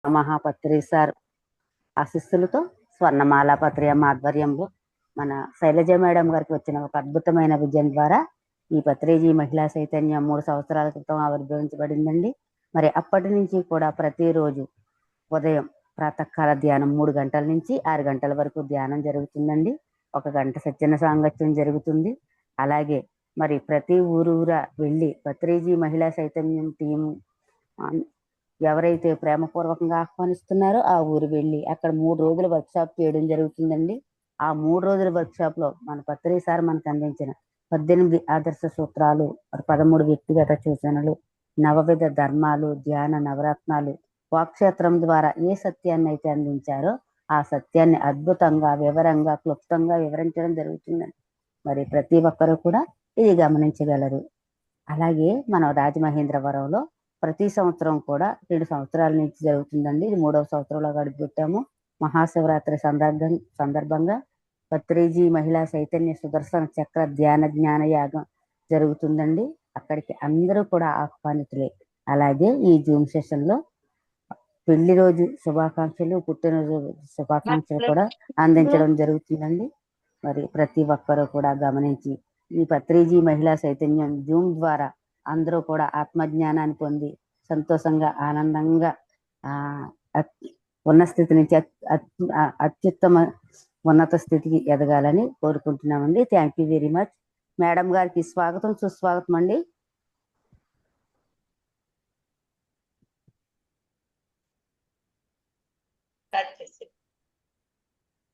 మహాపత్రి sir ఆశీస్సులతో స్వర్ణమాల పత్రియమ్మ ఆధ్వర్యంలో మన శైలజ మేడం గారికి వచ్చిన ఒక అద్భుతమైన విజయం ద్వారా ఈ పత్రిజీ మహిళా చైతన్యం 3 సంవత్సరాల క్రితం ఆవిర్భవించబడిందండి. మరి అప్పటి నుంచి కూడా ప్రతిరోజు ఉదయం ప్రాతకాల ధ్యానం 3 గంటల నుంచి 6 గంటల వరకు ధ్యానం జరుగుతుందండి. 1 గంట సత్యన సాంగత్యం జరుగుతుంది. అలాగే మరి ప్రతి ఊరూరా వెళ్ళి పత్రిజీ మహిళా చైతన్యం టీము ఎవరైతే ప్రేమపూర్వకంగా ఆహ్వానిస్తున్నారో ఆ ఊరు వెళ్ళి అక్కడ 3 రోజుల వర్క్షాప్ చేయడం జరుగుతుందండి. ఆ 3 రోజుల వర్క్షాప్లో మన పత్రి సార్ మనకు అందించిన 18 ఆదర్శ సూత్రాలు, 13 వ్యక్తిగత సూచనలు, నవవిధ ధర్మాలు, ధ్యాన నవరత్నాలు, వాక్క్షేత్రం ద్వారా ఏ సత్యాన్ని అయితే అందించారో ఆ సత్యాన్ని అద్భుతంగా, వివరంగా, క్లుప్తంగా వివరించడం జరుగుతుందండి. మరి ప్రతి ఒక్కరూ కూడా ఇది గమనించగలరు. అలాగే మనం రాజమహేంద్రవరంలో ప్రతి సంవత్సరం కూడా 2 సంవత్సరాల నుంచి జరుగుతుందండి. ఇది 3వ సంవత్సరంలో అడుగుపెట్టాము. మహాశివరాత్రి సందర్భంగా పత్రిజీ మహిళా చైతన్య సుదర్శన చక్ర ధ్యాన జ్ఞాన యాగం జరుగుతుందండి. అక్కడికి అందరూ కూడా ఆహ్వానితులే. అలాగే ఈ జూమ్ సెషన్లో పెళ్లి రోజు శుభాకాంక్షలు, పుట్టినరోజు శుభాకాంక్షలు కూడా అందించడం జరుగుతుందండి. మరి ప్రతి ఒక్కరూ కూడా గమనించి ఈ పత్రిజీ మహిళా చైతన్యం జూమ్ ద్వారా అందరూ కూడా ఆత్మజ్ఞానాన్ని పొంది సంతోషంగా, ఆనందంగా ఉన్న స్థితి నుంచి అత్యుత్తమ ఉన్నత స్థితికి ఎదగాలని కోరుకుంటున్నామండి. Thank you very much. Madam గారికి స్వాగతం, సుస్వాగతం అండి.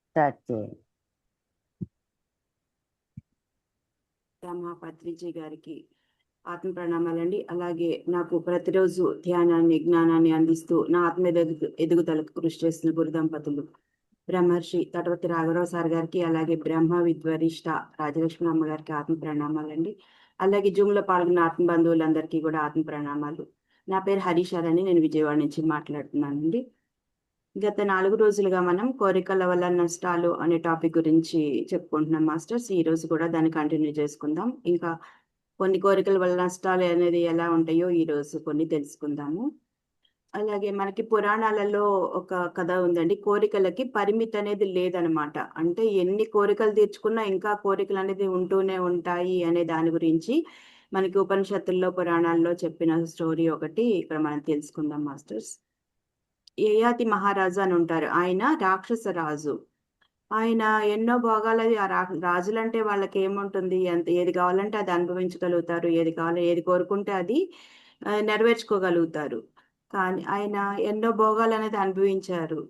స్టార్ట్ చేయండి. పత్రిజీ గారికి ఆత్మ ప్రణామాలండి. అలాగే నాకు ప్రతిరోజు ధ్యానాన్ని, జ్ఞానాన్ని అందిస్తూ నా ఆత్మ ఎదుగుదలకు కృషి చేస్తున్న గురు దంపతులు బ్రహ్మర్షి తటవర్తి రాఘవరావు సార్ గారికి, అలాగే బ్రహ్మ విద్వరిష్ట రాజలక్ష్మి అమ్మ గారికి ఆత్మ ప్రణామాలండి. అలాగే జూమ్లో పాల్గొన్న ఆత్మ బంధువులందరికీ కూడా ఆత్మ ప్రణామాలు. నా పేరు హరీషార్ అని, నేను విజయవాడ నుంచి మాట్లాడుతున్నానండి. గత 4 రోజులుగా మనం కోరికల వల్ల నష్టాలు అనే టాపిక్ గురించి చెప్పుకుంటున్నాం మాస్టర్స్. ఈ రోజు కూడా దాన్ని కంటిన్యూ చేసుకుందాం. ఇంకా కొన్ని కోరికల వల్ల నష్టాలు అనేది ఎలా ఉంటాయో ఈ రోజు కొన్ని తెలుసుకుందాము. అలాగే మనకి పురాణాలలో ఒక కథ ఉందండి. కోరికలకి పరిమితి అనేది లేదనమాట. అంటే ఎన్ని కోరికలు తీర్చుకున్నా ఇంకా కోరికలు అనేది ఉంటూనే ఉంటాయి అనే దాని గురించి మనకి ఉపనిషత్తుల్లో, పురాణాల్లో చెప్పిన స్టోరీ ఒకటి ఇక్కడ మనం తెలుసుకుందాం మాస్టర్స్. యయాతి మహారాజు అని ఉంటారు. ఆయన రాక్షస రాజు. ఆయన ఎన్నో భోగాలది. ఆ రాజులంటే వాళ్ళకి ఏముంటుంది, ఏది కావాలంటే అది అనుభవించగలుగుతారు, ఏది కోరుకుంటే అది నెరవేర్చుకోగలుగుతారు. కానీ ఆయన ఎన్నో భోగాలు అనేది అనుభవించారు.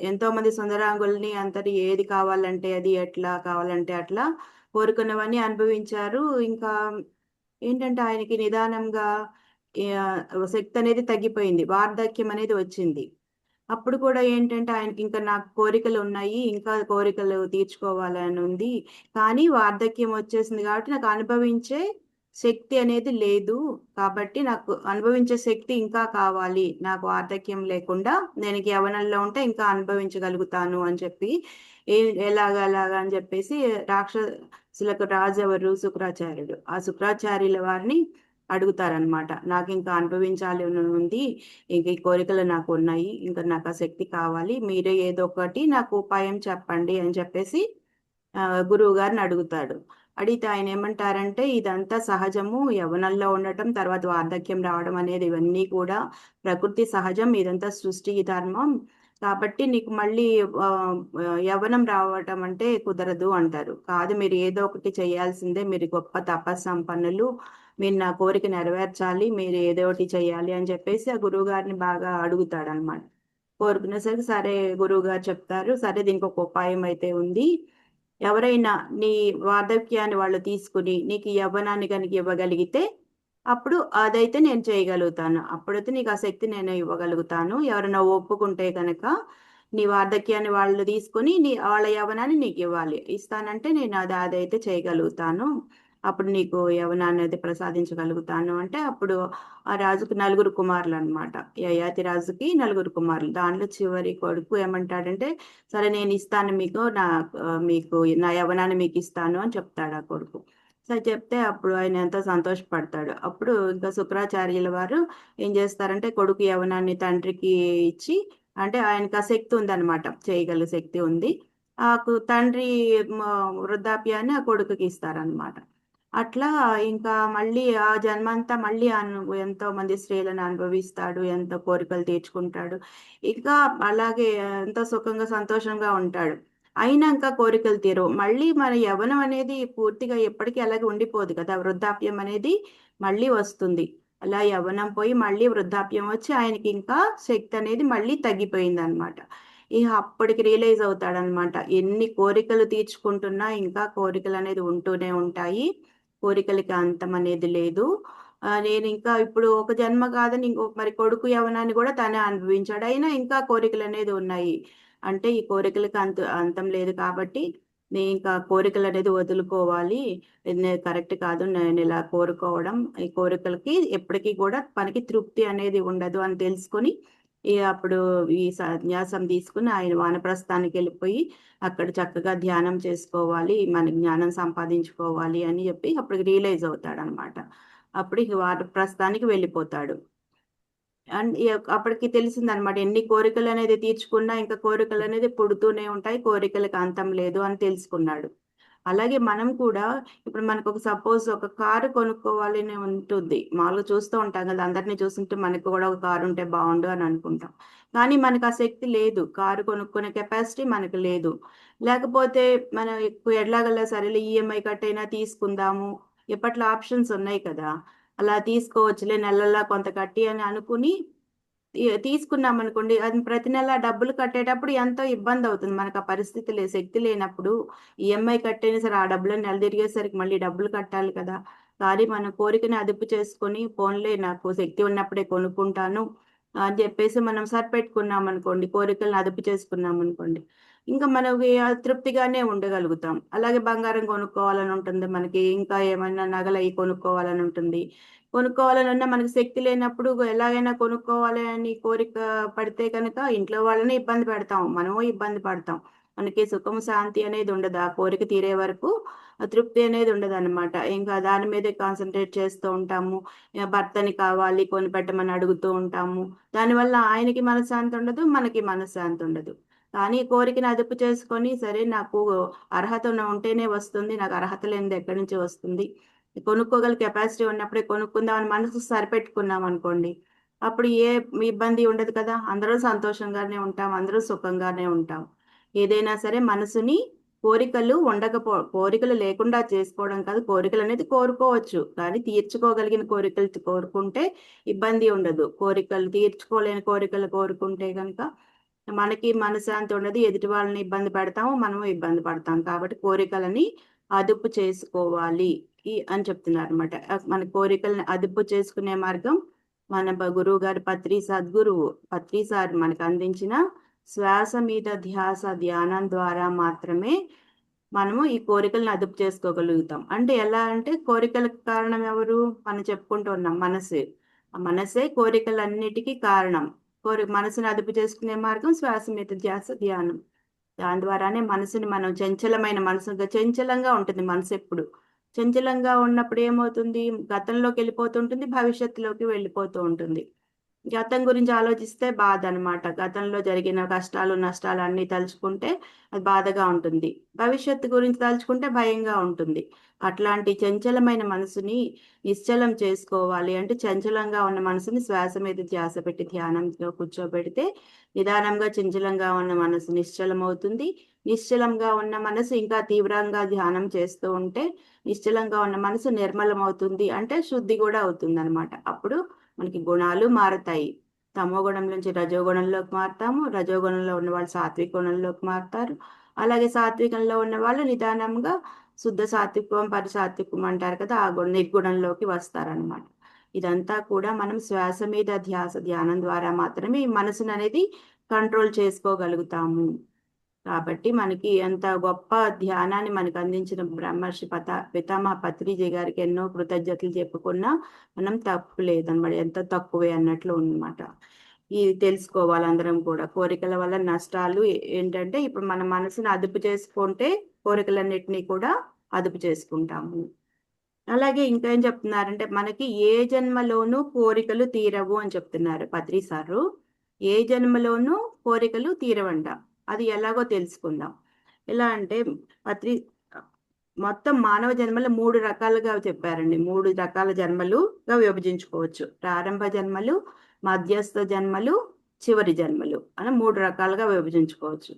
ఎంతో మంది సుందరాంగుల్ని అంతటి ఏది కావాలంటే అది, ఎట్లా కావాలంటే అట్లా కోరుకున్నవన్నీ అనుభవించారు. ఇంకా ఏంటంటే ఆయనకి నిదానంగా శక్తి అనేది తగ్గిపోయింది, వార్ధక్యం అనేది వచ్చింది. అప్పుడు కూడా ఏంటంటే ఆయనకి ఇంకా నాకు కోరికలు ఉన్నాయి, ఇంకా కోరికలు తీర్చుకోవాలని ఉంది, కానీ వార్ధక్యం వచ్చేసింది కాబట్టి నాకు అనుభవించే శక్తి అనేది లేదు. కాబట్టి నాకు అనుభవించే శక్తి ఇంకా కావాలి. నాకు వార్ధక్యం లేకుండా నేను యవ్వనంలో ఉంటే ఇంకా అనుభవించగలుగుతాను అని చెప్పి ఎలాగా అని చెప్పేసి రాక్షసులకు రాజు ఎవరు? శుక్రాచార్యుడు. ఆ శుక్రాచార్యుల వారిని అడుగుతారనమాట. నాకు ఇంకా అనుభవించాలి ఉంది, ఇంక ఈ కోరికలు నాకు ఉన్నాయి, ఇంకా నాకు ఆ శక్తి కావాలి, మీరే ఏదో ఒకటి నాకు ఉపాయం చెప్పండి అని చెప్పేసి గురువు గారిని అడుగుతాడు. అడిగితే ఆయన ఏమంటారంటే, ఇదంతా సహజము, యవ్వనంలో ఉండటం, తర్వాత వార్ధక్యం రావడం అనేది ఇవన్నీ కూడా ప్రకృతి సహజం, ఇదంతా సృష్టి ధర్మం, కాబట్టి నీకు మళ్ళీ యవ్వనం రావటం అంటే కుదరదు అంటారు. కాదు, మీరు ఏదో ఒకటి చేయాల్సిందే, మీరు గొప్ప తపస్సంపన్నులు, మీరు నా కోరిక నెరవేర్చాలి, మీరు ఏదో ఒకటి చెయ్యాలి అని చెప్పేసి ఆ గురువు గారిని బాగా అడుగుతాడు అనమాట. కోరుకునేసరికి సరే గురువు గారు చెప్తారు, సరే దీనికి ఒక ఉపాయం అయితే ఉంది. ఎవరైనా నీ వార్ధక్యాన్ని వాళ్ళు తీసుకుని నీకు యవ్వనాన్ని కనుక ఇవ్వగలిగితే అప్పుడు అదైతే నేను చేయగలుగుతాను, అప్పుడైతే నీకు ఆ శక్తి నేను ఇవ్వగలుగుతాను. ఎవరైనా ఒప్పుకుంటే కనుక నీ వార్ధక్యాన్ని వాళ్ళు తీసుకుని వాళ్ళ యవ్వనాన్ని నీకు ఇస్తానంటే నేను అదైతే చేయగలుగుతాను, అప్పుడు నీకు యవ్వనాన్ని అయితే ప్రసాదించగలుగుతాను అంటే, అప్పుడు ఆ రాజుకు 4 కుమారులు అనమాట. యయాతి రాజుకి 4 కుమారులు. దానిలో చివరి కొడుకు ఏమంటాడంటే, సరే నేను ఇస్తాను మీకు, మీకు నా యవ్వనాన్ని మీకు ఇస్తాను అని చెప్తాడు ఆ కొడుకు. చెప్తే అప్పుడు ఆయన ఎంతో సంతోషపడతాడు. అప్పుడు ఇంకా శుక్రాచార్యుల వారు ఏం చేస్తారంటే కొడుకు యవ్వనాన్ని తండ్రికి ఇచ్చి, అంటే ఆయనకు ఆ శక్తి ఉందన్నమాట. చేయగల శక్తి ఉంది. తండ్రి మ వృద్ధాప్యాన్ని ఆ కొడుకుకి ఇస్తారన్నమాట. అట్లా ఇంకా మళ్ళీ ఆ జన్మంతా మళ్ళీ ఎంతో మంది స్త్రీలను అనుభవిస్తాడు. ఎంతో కోరికలు తీర్చుకుంటాడు. ఇంకా అలాగే ఎంతో సుఖంగా, సంతోషంగా ఉంటాడు. అయినంక కోరికలు తీరవు. మళ్ళీ మన యవ్వనం అనేది పూర్తిగా ఎప్పటికి అలాగే ఉండిపోదు కదా! వృద్ధాప్యం అనేది మళ్ళీ వస్తుంది. అలా యవ్వనం పోయి మళ్ళీ వృద్ధాప్యం వచ్చి ఆయనకింకా శక్తి అనేది మళ్ళీ తగ్గిపోయిందనమాట. ఇహ అప్పటికి రియలైజ్ అవుతాడనమాట. ఎన్ని కోరికలు తీర్చుకుంటున్నా ఇంకా కోరికలనేది ఉంటూనే ఉంటాయి. కోరికలకి అంతం అనేది లేదు. నేనింకా ఇప్పుడు ఒక జన్మ కాదని మరి కొడుకు యవ్వనాన్ని గూడా తనే అనుభవించాడు. అయినా ఇంకా కోరికలనేది ఉన్నాయి. అంటే ఈ కోరికలకి అంతం లేదు కాబట్టి, నేనింకా కోరికలనేది వదులుకోవాలి. ఇది కరెక్ట్ కాదు. నేనిలా కోరుకోవడం. ఈ కోరికలకి ఎప్పటికి కూడా మనకి తృప్తి అనేది ఉండదు అని తెలుసుకొని, అప్పుడు ఈ సన్యాసం తీసుకొని ఆయన వానప్రస్థానికెళ్ళిపోయి, అక్కడ చక్కగా ధ్యానం చేసుకోవాలి. మన జ్ఞానం సంపాదించుకోవాలి అని చెప్పి అప్పుడు రియలైజ్ అవుతాడనమాట. అప్పుడు ఇక వానప్రస్థానికి వెళ్ళిపోతాడు. అండ్ అప్పటికి తెలిసిందనమాట. ఎన్ని కోరికలనేది తీర్చుకున్నా ఇంకా కోరికలనేది పుడుతూనే ఉంటాయి. కోరికలకి అంతం లేదు అని తెలుసుకున్నాడు. అలాగే మనం కూడా ఇప్పుడు మనకొక సపోజ్ ఒక కారు కొనుక్కోవాలి అని ఉంటుంది. మామూలుగా చూస్తూ ఉంటాం కదా! అందరిని చూస్తుంటే మనకు కూడా ఒక కారు ఉంటే బావుండు అని అనుకుంటాం. కానీ మనకు ఆ శక్తి లేదు. కారు కొనుక్కునే కెపాసిటీ మనకు లేదు. లేకపోతే మనం ఎక్కువ ఎట్లాగోలా సరేలే ఈఎంఐ కట్టైనా తీసుకుందాము. ఇప్పట్లో ఆప్షన్స్ ఉన్నాయి కదా! అలా తీసుకోవచ్చులే నెలలా కొంత కట్టి అని అనుకుని తీసుకున్నామనుకోండి, అది ప్రతి నెల డబ్బులు కట్టేటప్పుడు ఎంతో ఇబ్బందవుతుంది. మనకు ఆ పరిస్థితి శక్తి లేనప్పుడు ఈఎంఐ కట్టైనా సరే, ఆ డబ్బులన్నీ నెల తిరిగేసరికి మళ్ళీ డబ్బులు కట్టాలి కదా! కానీ మన కోరికని అదుపు చేసుకొని, పోన్లే నాకు శక్తి ఉన్నప్పుడే కొనుక్కుంటాను అని చెప్పేసి మనం సరిపెట్టుకున్నామనుకోండి, కోరికలను అదుపు చేసుకున్నామనుకోండి, ఇంకా మనకి తృప్తిగానే ఉండగలుగుతాం. అలాగే బంగారం కొనుక్కోవాలని ఉంటుంది మనకి. ఇంకా ఏమన్నా నగలయి కొనుక్కోవాలని ఉంటుంది. కొనుక్కోవాలనన్నా మనకు శక్తి లేనప్పుడు ఎలాగైనా కొనుక్కోవాలి అని కోరిక పడితే గనక ఇంట్లో వాళ్ళని ఇబ్బంది పెడతాం. మనము ఇబ్బంది పడతాం. మనకి సుఖం, శాంతి అనేది ఉండదు. ఆ కోరిక తీరే వరకు తృప్తి అనేది ఉండదనమాట. ఇంకా దాని మీదే కాన్సంట్రేట్ చేస్తూ ఉంటాము. భర్తని కావాలి కొనిపెట్టమని అడుగుతూ ఉంటాము. దానివల్ల ఆయనకి మనశ్శాంతి ఉండదు. మనకి మనశ్శాంతి ఉండదు. కానీ కోరికని అదుపు చేసుకొని, సరే నాకు అర్హత ఉంటేనే వస్తుంది. నాకు అర్హత లేనిది ఎక్కడి నుంచి వస్తుంది? కొనుక్కోగల కెపాసిటీ ఉన్నప్పుడే కొనుక్కుందాం అని మనసు సరిపెట్టుకున్నామనుకోండి, అప్పుడు ఏ ఇబ్బంది ఉండదు కదా! అందరూ సంతోషంగానే ఉంటాం. అందరూ సుఖంగానే ఉంటాం. ఏదైనా సరే మనసుని కోరికలు లేకుండా చేసుకోవడం కాదు. కోరికలనేది కోరుకోవచ్చు. కానీ తీర్చుకోగలిగిన కోరికలు కోరుకుంటే ఇబ్బంది ఉండదు. కోరికలు తీర్చుకోలేని కోరికలు కోరుకుంటే గనక మనకి మనశ్శాంతి ఉండదు. ఎదుటి వాళ్ళని ఇబ్బంది పెడతాము. మనము ఇబ్బంది పడతాం. కాబట్టి కోరికలని అదుపు చేసుకోవాలి అని చెప్తున్నారనమాట. మన కోరికలని అదుపు చేసుకునే మార్గం మన గురువుగారు పత్రి సార్ మనకు అందించిన శ్వాస మీద ధ్యాస ధ్యానం ద్వారా మాత్రమే మనము ఈ కోరికలను అదుపు చేసుకోగలుగుతాం. అంటే ఎలా అంటే కోరికలకు కారణం ఎవరు? మనం చెప్పుకుంటూ ఉన్నాం మనసే. ఆ మనసే కోరికలన్నిటికీ కారణం. మనసుని అదుపు చేసుకునే మార్గం శ్వాస మీద ధ్యాస ధ్యానం. దాని ద్వారానే మనసుని మనం చంచలమైన మనసుగా చంచలంగా ఉంటుంది మనసెప్పుడు. చంచలంగా ఉన్నప్పుడు ఏమవుతుంది? గతంలోకెళ్ళిపోతుంటుంది. భవిష్యత్తులోకి వెళ్ళిపోతూ ఉంటుంది. గతం గురించి ఆలోచిస్తే బాధనమాట. గతంలో జరిగిన కష్టాలు, నష్టాలు అన్నీ తలుచుకుంటే అది బాధగా ఉంటుంది. భవిష్యత్తు గురించి తలుచుకుంటే భయంగా ఉంటుంది. అట్లాంటి చంచలమైన మనసుని నిశ్చలం చేసుకోవాలి అంటే, చంచలంగా ఉన్న మనసుని శ్వాస మీద ధ్యాస పెట్టి ధ్యానంలో కూర్చోబెడితే, నిదానంగా చంచలంగా ఉన్న మనసు నిశ్చలమవుతుంది. నిశ్చలంగా ఉన్న మనసు ఇంకా తీవ్రంగా ధ్యానం చేస్తూ ఉంటే, నిశ్చలంగా ఉన్న మనసు నిర్మలమవుతుంది. అంటే శుద్ధి గూడా అవుతుందనమాట. అప్పుడు మనకి గుణాలు మారతాయి. తమోగుణం నుంచి రజోగుణంలోకి మారతాము. రజోగుణంలో ఉన్నవాళ్ళు సాత్విక గుణంలోకి మారతారు. అలాగే సాత్వికంలో ఉన్నవాళ్ళు నిదానంగా శుద్ధ సాత్వికం, పరిసాత్వికం అంటారు కదా! ఆ నిర్గుణంలోకి వస్తారనమాట. ఇదంతా కూడా మనం శ్వాస మీద ధ్యాస ధ్యానం ద్వారా మాత్రమే ఈ మనసుననేది కంట్రోల్ చేసుకోగలుగుతాము. కాబట్టి మనకి ఎంత గొప్ప ధ్యానాన్ని మనకు అందించిన బ్రహ్మర్షి పితామహ పత్రిజీ గారికి ఎన్నో కృతజ్ఞతలు చెప్పుకున్నా మనం తప్పు లేదనమాట. ఎంత తక్కువే అన్నట్లు ఉందన్నమాట. ఇది తెలుసుకోవాలి అందరం కూడా. కోరికల వల్ల నష్టాలు ఏంటంటే, ఇప్పుడు మన మనసుని అదుపు చేసుకుంటే కోరికలన్నిటిని కూడా అదుపు చేసుకుంటాము. అలాగే ఇంకా ఏం చెప్తున్నారంటే మనకి ఏ జన్మలోనూ కోరికలు తీరవు అని చెప్తున్నారు పత్రి సారు. ఏ జన్మలోనూ కోరికలు తీరవంట. అది ఎలాగో తెలుసుకుందాం. ఎలా అంటే పత్రి మొత్తం మానవ జన్మలు 3 రకాలుగా చెప్పారండి. 3 రకాల జన్మలుగా విభజించుకోవచ్చు. ప్రారంభ జన్మలు, మధ్యస్థ జన్మలు, చివరి జన్మలు అని 3 రకాలుగా విభజించుకోవచ్చు.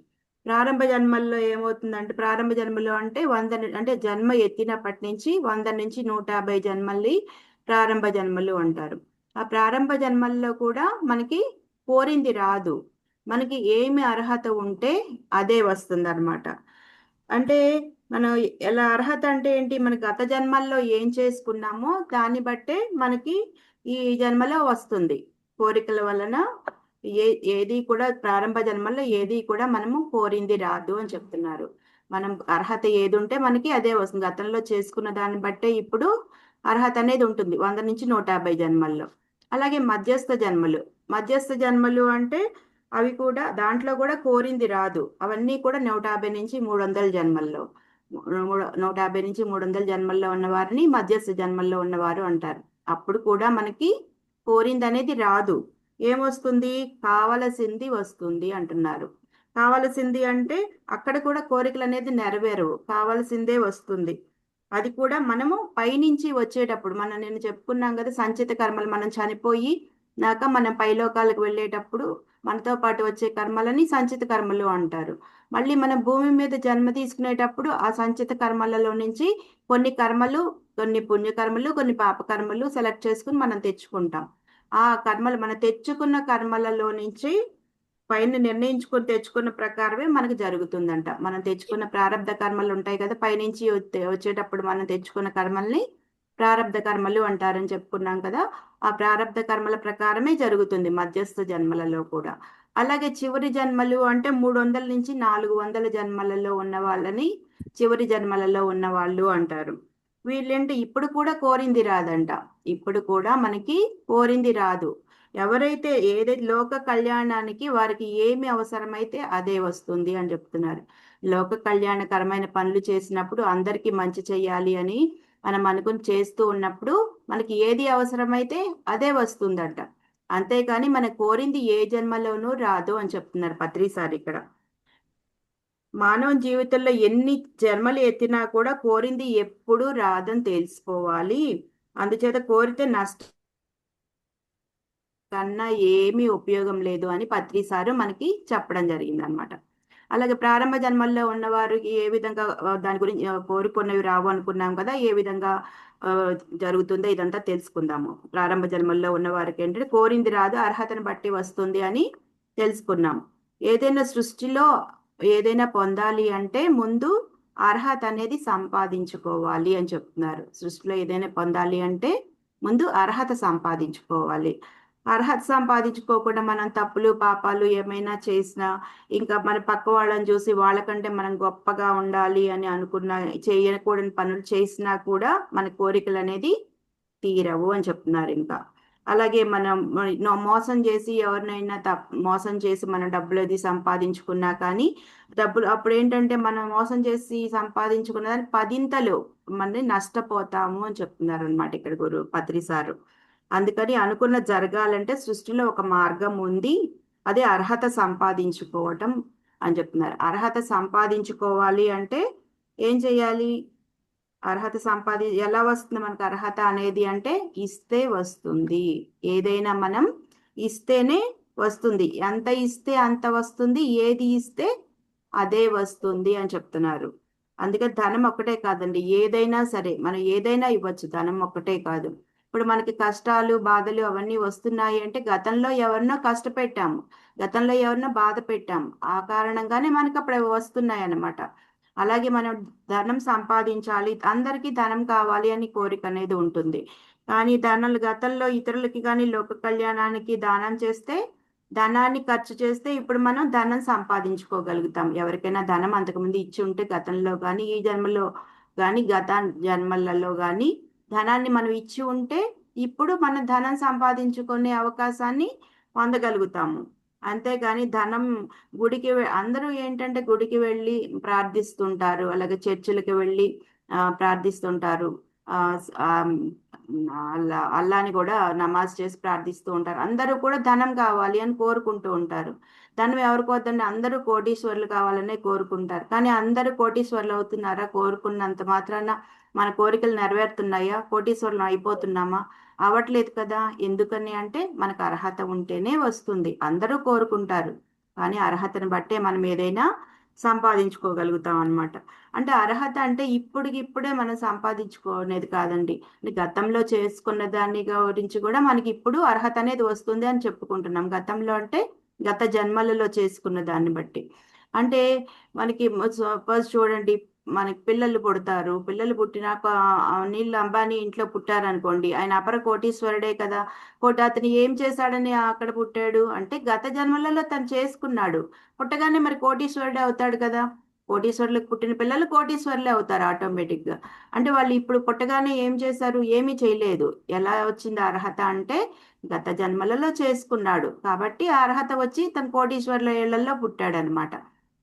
ప్రారంభ జన్మల్లో ఏమవుతుందంటే ప్రారంభ జన్మలో అంటే అంటే జన్మ ఎత్తినప్పటి నుంచి 100 నుంచి 150 జన్మల్ని ప్రారంభ జన్మలు అంటారు. ఆ ప్రారంభ జన్మల్లో కూడా మనకి కోరింది రాదు. మనకి ఏమి అర్హత ఉంటే అదే వస్తుందన్నమాట. అంటే మనం ఎలా అర్హత అంటే ఏంటి? మన గత జన్మల్లో ఏం చేసుకున్నామో దాన్ని బట్టే మనకి ఈ జన్మలో వస్తుంది. కోరికల వలన ఏది కూడా ప్రారంభ జన్మల్లో ఏది కూడా మనము కోరింది రాదు అని చెప్తున్నారు. మనం అర్హత ఏది ఉంటే మనకి అదే వస్తుంది. గతంలో చేసుకున్న దాన్ని బట్టే ఇప్పుడు అర్హత అనేది ఉంటుంది 100 నుంచి 150 జన్మల్లో. అలాగే మధ్యస్థ జన్మలు. మధ్యస్థ జన్మలు అంటే అవి కూడా దాంట్లో కూడా కోరింది రాదు. అవన్నీ కూడా 150 నుంచి 300 జన్మల్లో. 150 నుంచి 300 జన్మల్లో ఉన్న వారిని మధ్యస్థ జన్మల్లో ఉన్నవారు అంటారు. అప్పుడు కూడా మనకి కోరింది అనేది రాదు. ఏమొస్తుంది? కావలసింది వస్తుంది అంటున్నారు. కావలసింది అంటే అక్కడ కూడా కోరికలు అనేది నెరవేరవు. కావలసిందే వస్తుంది. అది కూడా మనము పైనుంచి వచ్చేటప్పుడు నేను చెప్పుకున్నాం కదా సంచిత కర్మలు మనం చనిపోయి నాక మనం పైలోకాలకు వెళ్ళేటప్పుడు మనతో పాటు వచ్చే కర్మలని సంచిత కర్మలు అంటారు. మళ్ళీ మనం భూమి మీద జన్మ తీసుకునేటప్పుడు ఆ సంచిత కర్మలలో నుంచి కొన్ని కర్మలు, కొన్ని పుణ్యకర్మలు, కొన్ని పాపకర్మలు సెలెక్ట్ చేసుకుని మనం తెచ్చుకుంటాం. ఆ కర్మలు మనం తెచ్చుకున్న కర్మలలో నుంచి పైన నిర్ణయించుకొని తెచ్చుకున్న ప్రకారమే మనకు జరుగుతుందంట. మనం తెచ్చుకున్న ప్రారంధ కర్మలు ఉంటాయి కదా పైనుంచి వచ్చేటప్పుడు మనం తెచ్చుకున్న కర్మల్ని ప్రారంధ కర్మలు అంటారని చెప్పుకున్నాం కదా. ఆ ప్రారంధ కర్మల ప్రకారమే జరుగుతుంది మధ్యస్థ జన్మలలో కూడా. అలాగే చివరి జన్మలు అంటే 300 నుంచి 400 జన్మలలో ఉన్న వాళ్ళని చివరి జన్మలలో ఉన్న వాళ్ళు అంటారు. వీళ్ళేంటి ఇప్పుడు కూడా కోరింది రాదంట. ఇప్పుడు కూడా మనకి కోరింది రాదు. ఎవరైతే ఏదైతే లోక కళ్యాణానికి వారికి ఏమి అవసరమైతే అదే వస్తుంది అని చెప్తున్నారు. లోక కళ్యాణకరమైన పనులు చేసినప్పుడు అందరికీ మంచి చేయాలి అని మనం అనుకుని చేస్తూ ఉన్నప్పుడు మనకి ఏది అవసరమైతే అదే వస్తుందంట. అంతేకాని మన కోరింది ఏ జన్మలోనూ రాదు అని చెప్తున్నారు పత్రి సార్ ఇక్కడ. మానవ జీవితంలో ఎన్ని జన్మలు ఎత్తినా కూడా కోరింది ఎప్పుడూ రాదని తెలుసుకోవాలి. అందుచేత కోరితే నష్టం కన్నా ఏమీ ఉపయోగం లేదు అని పత్రి సారు మనకి చెప్పడం జరిగింది అనమాట. అలాగే ప్రారంభ జన్మల్లో ఉన్నవారికి ఏ విధంగా దాని గురించి కోరుకున్నవి రావు అనుకున్నాం కదా ఏ విధంగా ఆ, జరుగుతుందో ఇదంతా తెలుసుకుందాము. ప్రారంభ జన్మల్లో ఉన్న వారికి ఏంటంటే కోరింది రాదు అర్హతను బట్టి వస్తుంది అని తెలుసుకున్నాం. ఏదైనా సృష్టిలో ఏదైనా పొందాలి అంటే ముందు అర్హత అనేది సంపాదించుకోవాలి అని చెప్తున్నారు. సృష్టిలో ఏదైనా పొందాలి అంటే ముందు అర్హత సంపాదించుకోవాలి. అర్హత సంపాదించుకోకుండా మనం తప్పులు పాపాలు ఏమైనా చేసినా ఇంకా మన పక్క వాళ్ళని చూసి వాళ్ళకంటే మనం గొప్పగా ఉండాలి అని అనుకున్న చేయకూడని పనులు చేసినా కూడా మన కోరికలు అనేది తీరవు అని చెప్తున్నారు ఇంకా. అలాగే మనం మోసం చేసి ఎవరినైనా మోసం చేసి మన డబ్బులు అది సంపాదించుకున్నా కానీ డబ్బులు అప్పుడు ఏంటంటే మనం మోసం చేసి సంపాదించుకున్న దాన్ని పదింతలు మన నష్టపోతాము అని చెప్తున్నారు అనమాట ఇక్కడ పత్రి సారు. అందుకని అనుకున్న జరగాలంటే సృష్టిలో ఒక మార్గం ఉంది. అదే అర్హత సంపాదించుకోవటం అని చెప్తున్నారు. అర్హత సంపాదించుకోవాలి అంటే ఏం చేయాలి? అర్హత ఎలా వస్తుంది మనకు అర్హత అనేది అంటే ఇస్తే వస్తుంది. ఏదైనా మనం ఇస్తేనే వస్తుంది. ఎంత ఇస్తే అంత వస్తుంది. ఏది ఇస్తే అదే వస్తుంది అని చెప్తున్నారు. అందుకే ధనం ఒక్కటే కాదండి. ఏదైనా సరే మనం ఏదైనా ఇవ్వచ్చు. ధనం ఒక్కటే కాదు. ఇప్పుడు మనకి కష్టాలు బాధలు అవన్నీ వస్తున్నాయి అంటే గతంలో ఎవరినో కష్టపెట్టాము. గతంలో ఎవరినో బాధ పెట్టాము. ఆ కారణంగానే మనకి అప్పుడు వస్తున్నాయి అన్నమాట. అలాగే మనం ధనం సంపాదించాలి అందరికీ ధనం కావాలి అని కోరిక అనేది ఉంటుంది. కానీ గతంలో ఇతరులకి కానీ లోక కళ్యాణానికి దానం చేస్తే ధనాన్ని ఖర్చు చేస్తే ఇప్పుడు మనం ధనం సంపాదించుకోగలుగుతాం. ఎవరికైనా ధనం అంతకుముందు ఇచ్చి ఉంటే గతంలో కానీ ఈ జన్మలో కానీ గత జన్మలలో కానీ ధనాన్ని మనం ఇచ్చి ఉంటే ఇప్పుడు మనం ధనం సంపాదించుకునే అవకాశాన్ని పొందగలుగుతాము. అంతేగాని ధనం అందరూ ఏంటంటే గుడికి వెళ్ళి ప్రార్థిస్తుంటారు. అలాగే చర్చిలకు వెళ్ళి ప్రార్థిస్తుంటారు. అల్లాని కూడా నమాజ్ చేసి ప్రార్థిస్తూ ఉంటారు. అందరూ కూడా ధనం కావాలి అని కోరుకుంటూ ఉంటారు. ధనం ఎవరికి వద్దండి, అందరూ కోటీశ్వరులు కావాలనే కోరుకుంటారు. కానీ అందరూ కోటీశ్వరులు అవుతున్నారా? కోరుకున్నంత మాత్రాన మన కోరికలు నెరవేరుతున్నాయా? కోటీశ్వరులు అయిపోతున్నామా? అవ్వట్లేదు కదా. ఎందుకని అంటే మనకు అర్హత ఉంటేనే వస్తుంది. అందరూ కోరుకుంటారు, కానీ అర్హతను బట్టే మనం ఏదైనా సంపాదించుకోగలుగుతాం అన్నమాట. అంటే అర్హత అంటే ఇప్పుడే మనం సంపాదించుకునేది కాదండి. అంటే గతంలో చేసుకున్న దాని గురించి కూడా మనకి ఇప్పుడు అర్హత అనేది వస్తుంది అని చెప్పుకుంటున్నాం. గతంలో అంటే గత జన్మలలో చేసుకున్న దాన్ని బట్టి. అంటే మనకి సపోజ్ చూడండి, మనకి పిల్లలు పుడతారు. పిల్లలు పుట్టినాక అనిల్ అంబానీ ఇంట్లో పుట్టారనుకోండి, ఆయన అపర కోటీశ్వరుడే కదా. అతను ఏం చేశాడని అక్కడ పుట్టాడు అంటే గత జన్మలలో తను చేసుకున్నాడు. పుట్టగానే మరి కోటీశ్వరుడే అవుతాడు కదా. కోటీశ్వరులకు పుట్టిన పిల్లలు కోటీశ్వరులే అవుతారు ఆటోమేటిక్ గా. అంటే వాళ్ళు ఇప్పుడు పుట్టగానే ఏం చేశారు? ఏమీ చేయలేదు. ఎలా వచ్చింది అర్హత అంటే గత జన్మలలో చేసుకున్నాడు కాబట్టి ఆ అర్హత వచ్చి తను కోటీశ్వరుల ఇళ్లలో పుట్టాడు అనమాట.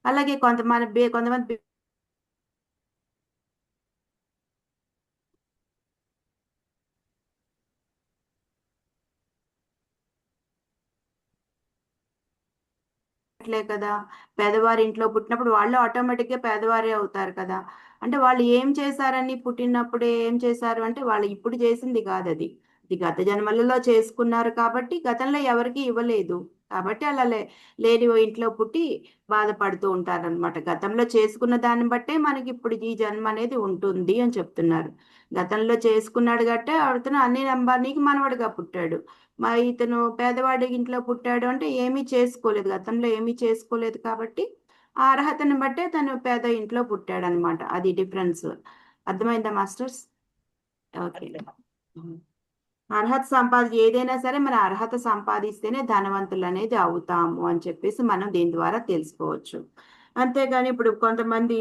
అలాగే కొంతమంది అట్లే కదా, పేదవారి ఇంట్లో పుట్టినప్పుడు వాళ్ళు ఆటోమేటిక్గా పేదవారే అవుతారు కదా. అంటే వాళ్ళు ఏం చేశారని పుట్టినప్పుడే ఏం చేశారు అంటే వాళ్ళు ఇప్పుడు చేసింది కాదు అది. ఇది గత జన్మలలో చేసుకున్నారు కాబట్టి గతంలో ఎవరికి ఇవ్వలేదు. కాబట్టి అలా లేని ఓ ఇంట్లో పుట్టి బాధపడుతూ ఉంటారన్నమాట. గతంలో చేసుకున్న దాన్ని బట్టే మనకి ఇప్పుడు ఈ జన్మ అనేది ఉంటుంది అని చెప్తున్నారు. గతంలో చేసుకున్నాడు గట్టే అతను అనిల్ అంబానీకి మనవడిగా పుట్టాడు. మరి ఇతను పేదవాడి ఇంట్లో పుట్టాడు అంటే ఏమీ చేసుకోలేదు, గతంలో ఏమీ చేసుకోలేదు కాబట్టి ఆ అర్హతను బట్టే తను పేద ఇంట్లో పుట్టాడనమాట. అది డిఫరెన్స్. అర్థమైందా మాస్టర్స్? ఓకే. అర్హత ఏదైనా సరే మన అర్హత సంపాదిస్తేనే ధనవంతులు అనేది అవుతాము అని చెప్పేసి మనం దీని ద్వారా తెలుసుకోవచ్చు. అంతేగాని ఇప్పుడు కొంతమంది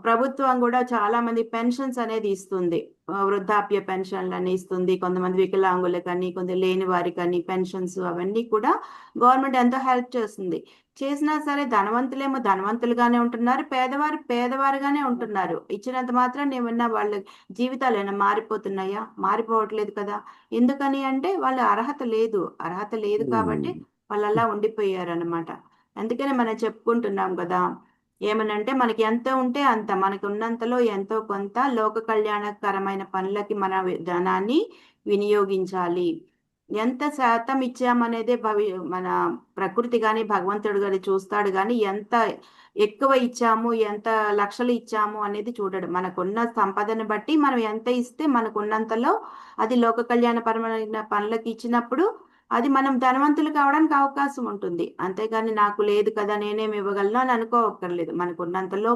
ప్రభుత్వం కూడా చాలా మంది పెన్షన్స్ అనేది ఇస్తుంది. వృద్ధాప్య పెన్షన్లు అని ఇస్తుంది. కొంతమంది వికలాంగులకని, కొంత లేని వారికని పెన్షన్స్ అవన్నీ కూడా గవర్నమెంట్ ఎంతో హెల్ప్ చేస్తుంది. చేసినా సరే ధనవంతులేమో ధనవంతులుగానే ఉంటున్నారు, పేదవారు పేదవారుగానే ఉంటున్నారు. ఇచ్చినంత మాత్రం ఏమన్నా వాళ్ళ జీవితాలు ఏమైనా మారిపోతున్నాయా? మారిపోవట్లేదు కదా. ఎందుకని అంటే వాళ్ళ అర్హత లేదు కాబట్టి వాళ్ళు అలా ఉండిపోయారు అనమాట. అందుకనే మనం చెప్పుకుంటున్నాం కదా, ఏమనంటే మనకి ఎంత ఉంటే అంత, మనకు ఉన్నంతలో ఎంతో కొంత లోక కళ్యాణకరమైన పనులకి మన ధనాన్ని వినియోగించాలి. ఎంత శాతం ఇచ్చామనేదే మన ప్రకృతి గాని భగవంతుడు గాని చూస్తాడు గాని ఎంత ఎక్కువ ఇచ్చాము, ఎంత లక్షలు ఇచ్చాము అనేది చూడడు. మనకున్న సంపదను బట్టి మనం ఎంత ఇస్తే మనకున్నంతలో అది లోక కళ్యాణపరమైన పనులకు ఇచ్చినప్పుడు అది మనం ధనవంతులు కావడానికి అవకాశం ఉంటుంది. అంతేగాని నాకు లేదు కదా నేనేమి ఇవ్వగలను అని అనుకోవక్కర్లేదు. మనకున్నంతలో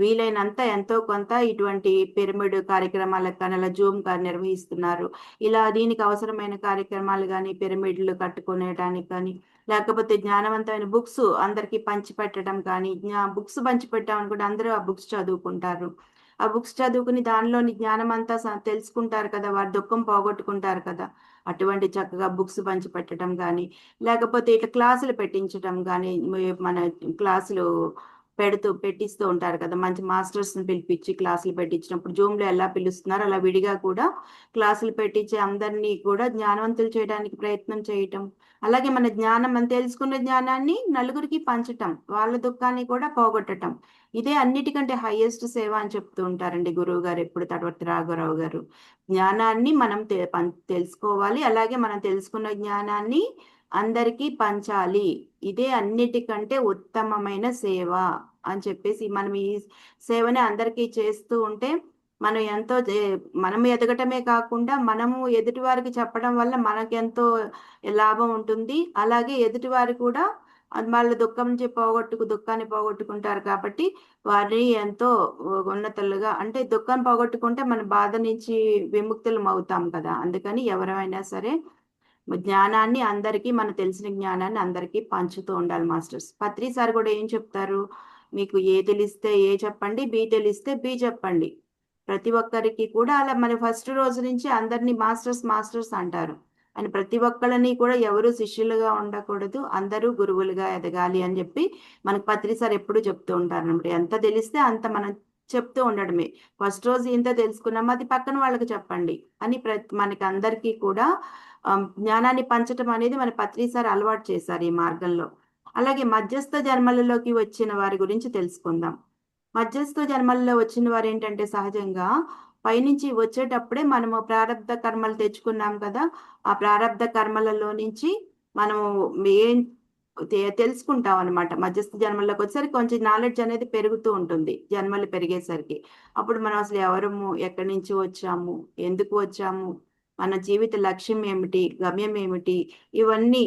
వీలైనంత ఎంతో కొంత ఇటువంటి పిరమిడ్ కార్యక్రమాలకు కానీ అలా జూమ్ నిర్వహిస్తున్నారు. ఇలా దీనికి అవసరమైన కార్యక్రమాలు కానీ పిరమిడ్లు కట్టుకునేటానికి కానీ లేకపోతే జ్ఞానవంతమైన బుక్స్ అందరికీ పంచిపెట్టడం కానీ, బుక్స్ పంచిపెట్టామనుకుంటే అందరూ ఆ బుక్స్ చదువుకుంటారు. ఆ బుక్స్ చదువుకుని దానిలోని జ్ఞానం అంతా తెలుసుకుంటారు కదా, వారి దుఃఖం పోగొట్టుకుంటారు కదా. అటువంటి చక్కగా బుక్స్ పంచిపెట్టడం కానీ లేకపోతే ఇట్లా క్లాసులు పెట్టించడం కానీ, మన క్లాసులు పెట్టిస్తూ ఉంటారు కదా, మంచి మాస్టర్స్ని పిలిపించి క్లాసులు పెట్టించినప్పుడు జూమ్లో ఎలా పిలుస్తున్నారో అలా విడిగా కూడా క్లాసులు పెట్టించి అందరినీ కూడా జ్ఞానవంతులు చేయడానికి ప్రయత్నం చేయటం. అలాగే మనం తెలుసుకున్న జ్ఞానాన్ని నలుగురికి పంచటం, వాళ్ళ దుఃఖాన్ని కూడా పోగొట్టటం. ఇదే అన్నిటికంటే హైయెస్ట్ సేవ అని చెప్తూ ఉంటారండి గురువు గారు ఎప్పుడు, తడవర్తి రాఘవరావు గారు. జ్ఞానాన్ని మనం తెలుసుకోవాలి, అలాగే మనం తెలుసుకున్న జ్ఞానాన్ని అందరికీ పంచాలి. ఇదే అన్నిటికంటే ఉత్తమమైన సేవ అని చెప్పేసి మనం ఈ సేవని అందరికీ చేస్తూ ఉంటే మనం మనం ఎదగటమే కాకుండా మనము ఎదుటి వారికి చెప్పడం వల్ల మనకెంతో లాభం ఉంటుంది. అలాగే ఎదుటి వారు కూడా వాళ్ళ దుఃఖాన్ని పోగొట్టుకుంటారు కాబట్టి వారిని ఎంతో ఉన్నతులుగా, అంటే దుఃఖాన్ని పోగొట్టుకుంటే మన బాధ నుంచి విముక్తులం అవుతాం కదా. అందుకని ఎవరైనా సరే జ్ఞానాన్ని అందరికీ, మన తెలిసిన జ్ఞానాన్ని అందరికీ పంచుతూ ఉండాలి మాస్టర్స్. పత్రి సార్ కూడా ఏం చెప్తారు, మీకు ఏ తెలిస్తే ఏ చెప్పండి, బి తెలిస్తే బి చెప్పండి. ప్రతి ఒక్కరికి కూడా అలా మన ఫస్ట్ రోజు నుంచి అందరినీ మాస్టర్స్ మాస్టర్స్ అంటారు. అని ప్రతి ఒక్కళ్ళని కూడా ఎవరు శిష్యులుగా ఉండకూడదు, అందరూ గురువులుగా ఎదగాలి అని చెప్పి మనకు పత్రి సార్ ఎప్పుడు చెప్తూ ఉంటారు అనమాట. ఎంత తెలిస్తే అంత మనం చెప్తూ ఉండడమే. ఫస్ట్ రోజు ఇంత తెలుసుకున్నాం, అది పక్కన వాళ్ళకి చెప్పండి అని మనకి అందరికీ కూడా జ్ఞానాన్ని పంచటం అనేది మన పత్రి సార్ అలవాటు చేశారు ఈ మార్గంలో. అలాగే మధ్యస్థ జన్మలలోకి వచ్చిన వారి గురించి తెలుసుకుందాం. మధ్యస్థ జన్మల్లో వచ్చిన వారు ఏంటంటే సహజంగా పైనుంచి వచ్చేటప్పుడే మనము ప్రారబ్ధ కర్మలు తెచ్చుకున్నాం కదా, ఆ ప్రారబ్ధ కర్మలలో నుంచి మనము ఏం తెలుసుకుంటాం అనమాట. మధ్యస్థ జన్మల్లోకి వచ్చేసరికి కొంచెం నాలెడ్జ్ అనేది పెరుగుతూ ఉంటుంది జన్మలు పెరిగేసరికి. అప్పుడు మనం అసలు ఎవరము, ఎక్కడి నుంచి వచ్చాము, ఎందుకు వచ్చాము, మన జీవిత లక్ష్యం ఏమిటి, గమ్యం ఏమిటి, ఇవన్నీ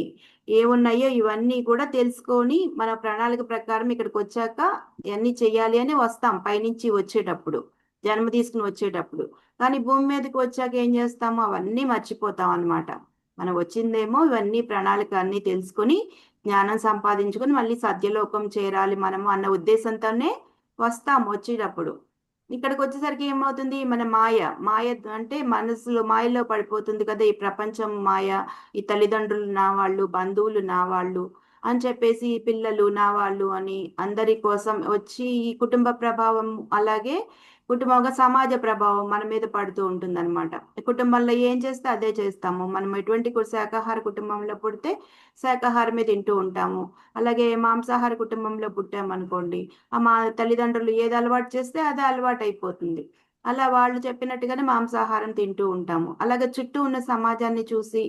ఏమున్నాయో ఇవన్నీ కూడా తెలుసుకొని మన ప్రణాళిక ప్రకారం ఇక్కడికి వచ్చాక ఇవన్నీ చెయ్యాలి అని వస్తాం పైనుంచి వచ్చేటప్పుడు, జన్మ తీసుకుని వచ్చేటప్పుడు. కానీ భూమి మీదకి వచ్చాక ఏం చేస్తాము, అవన్నీ మర్చిపోతాం అన్నమాట. మనం వచ్చిందేమో ఇవన్నీ ప్రణాళిక అన్ని తెలుసుకొని జ్ఞానం సంపాదించుకొని మళ్ళీ సత్యలోకం చేరాలి మనము అన్న ఉద్దేశంతోనే వస్తాం వచ్చేటప్పుడు. ఇక్కడికి వచ్చేసరికి ఏమవుతుంది, మన మాయ మాయ అంటే మనసులో మాయలో పడిపోతుంది కదా, ఈ ప్రపంచం మాయ, ఈ తల్లిదండ్రులు నా వాళ్ళు, బంధువులు నా వాళ్ళు అని చెప్పేసి, పిల్లలు నా వాళ్ళు అని అందరి కోసం వచ్చి ఈ కుటుంబ ప్రభావం, అలాగే కుటుంబంగా సమాజ ప్రభావం మన మీద పడుతూ ఉంటుందన్నమాట. కుటుంబంలో ఏం చేస్తే అదే చేస్తాము. మనం ఎటువంటి శాకాహార కుటుంబంలో పుడితే శాకాహారమే తింటూ ఉంటాము. అలాగే మాంసాహార కుటుంబంలో పుట్టామనుకోండి, మా తల్లిదండ్రులు ఏది అలవాటు చేస్తే అదే అలవాటు అయిపోతుంది. అలా వాళ్ళు చెప్పినట్టుగానే మాంసాహారం తింటూ ఉంటాము. అలాగే చుట్టూ ఉన్న సమాజాన్ని చూసి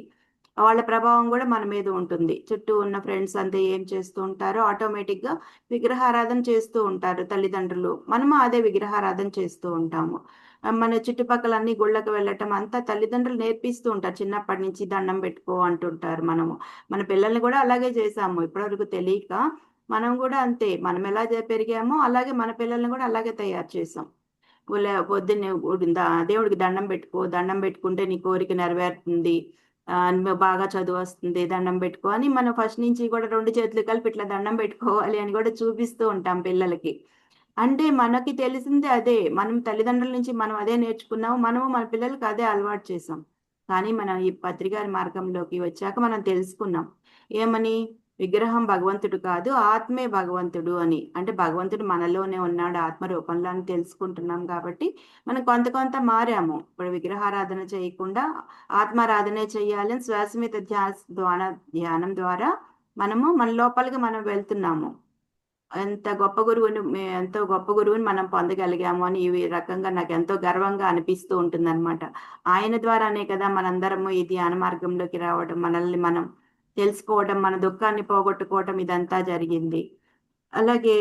వాళ్ళ ప్రభావం కూడా మన మీద ఉంటుంది. చుట్టూ ఉన్న ఫ్రెండ్స్ అంతా ఏం చేస్తూ ఉంటారో ఆటోమేటిక్ గా విగ్రహారాధన చేస్తూ ఉంటారు తల్లిదండ్రులు, మనము అదే విగ్రహారాధన చేస్తూ ఉంటాము. మన చుట్టుపక్కల అన్ని గుళ్ళకు వెళ్ళటం అంతా తల్లిదండ్రులు నేర్పిస్తూ ఉంటారు. చిన్నప్పటి నుంచి దండం పెట్టుకో అంటుంటారు. మనము మన పిల్లల్ని కూడా అలాగే చేసాము. ఇప్పటివరకు తెలియక మనం కూడా అంతే, మనం ఎలా పెరిగామో అలాగే మన పిల్లల్ని కూడా అలాగే తయారు చేసాం. పొద్దున్నే దేవుడికి దండం పెట్టుకో, దండం పెట్టుకుంటే నీ కోరిక నెరవేరుతుంది, నువ్వు బాగా చదువు వస్తుంది, దండం పెట్టుకో అని మనం ఫస్ట్ నుంచి కూడా రెండు చేతులు కలిపి ఇట్లా దండం పెట్టుకోవాలి అని కూడా చూపిస్తూ ఉంటాం పిల్లలకి. అంటే మనకి తెలిసింది అదే, మనం తల్లిదండ్రుల నుంచి మనం అదే నేర్చుకున్నాము, మనము మన పిల్లలకి అదే అలవాటు చేసాం. కానీ మనం ఈ పత్రికారి మార్గంలోకి వచ్చాక మనం తెలుసుకున్నాం ఏమని, విగ్రహం భగవంతుడు కాదు, ఆత్మే భగవంతుడు అని. అంటే భగవంతుడు మనలోనే ఉన్నాడు ఆత్మ రూపంలో అని తెలుసుకుంటున్నాం కాబట్టి మనం కొంత కొంత మారాము. ఇప్పుడు విగ్రహారాధన చేయకుండా ఆత్మారాధనే చేయాలని శ్వాస మీద ధ్యానం ద్వారా మనము మన లోపలికి మనం వెళ్తున్నాము. ఎంతో గొప్ప గురువుని మనం పొందగలిగాము అని ఈ రకంగా నాకు ఎంతో గర్వంగా అనిపిస్తూ ఉంటుందన్నమాట. ఆయన ద్వారానే కదా మనందరము ఈ ధ్యాన మార్గంలోకి రావడం, మనల్ని మనం తెలుసుకోవడం, మన దుఃఖాన్ని పోగొట్టుకోవటం ఇదంతా జరిగింది. అలాగే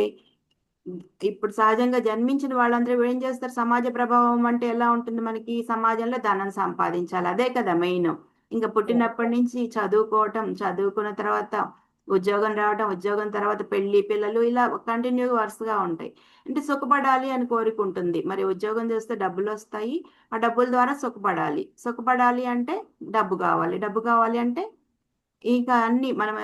ఇప్పుడు సహజంగా జన్మించిన వాళ్ళందరూ ఏం చేస్తారు, సమాజ ప్రభావం అంటే ఎలా ఉంటుంది, మనకి సమాజంలో ధనం సంపాదించాలి, అదే కదా మెయిన్. ఇంకా పుట్టినప్పటి నుంచి చదువుకోవటం, చదువుకున్న తర్వాత ఉద్యోగం రావటం, ఉద్యోగం తర్వాత పెళ్లి పిల్లలు, ఇలా కంటిన్యూ వరుసగా ఉంటాయి. అంటే సుఖపడాలి అని కోరుకుంటుంది. మరి ఉద్యోగం చేస్తే డబ్బులు వస్తాయి, ఆ డబ్బుల ద్వారా సుఖపడాలి, సుఖపడాలి అంటే డబ్బు కావాలి, డబ్బు కావాలి అంటే ఇక అన్ని మనం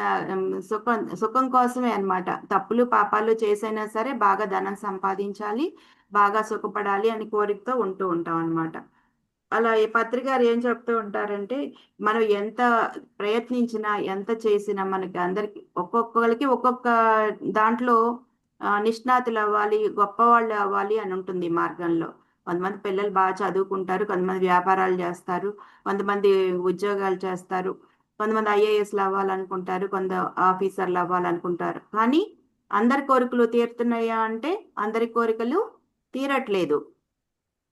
సుఖం సుఖం కోసమే అన్నమాట. తప్పులు పాపాలు చేసైనా సరే బాగా ధనం సంపాదించాలి, బాగా సుఖపడాలి అని కోరికతో ఉంటూ ఉంటాం అన్నమాట. అలా ఈ పత్రికారు ఏం చెప్తూ ఉంటారంటే, మనం ఎంత ప్రయత్నించినా ఎంత చేసినా మనకి అందరికి ఒక్కొక్కరికి ఒక్కొక్క దాంట్లో నిష్ణాతులు అవ్వాలి, గొప్పవాళ్ళు అవ్వాలి అని ఉంటుంది ఈ మార్గంలో. కొంతమంది పిల్లలు బాగా చదువుకుంటారు, కొంతమంది వ్యాపారాలు చేస్తారు, కొంతమంది ఉద్యోగాలు చేస్తారు, కొంతమంది ఐఏఎస్లు అవ్వాలనుకుంటారు, కొంత ఆఫీసర్లు అవ్వాలనుకుంటారు. కానీ అందరి కోరికలు తీరుతున్నాయా అంటే అందరి కోరికలు తీరట్లేదు.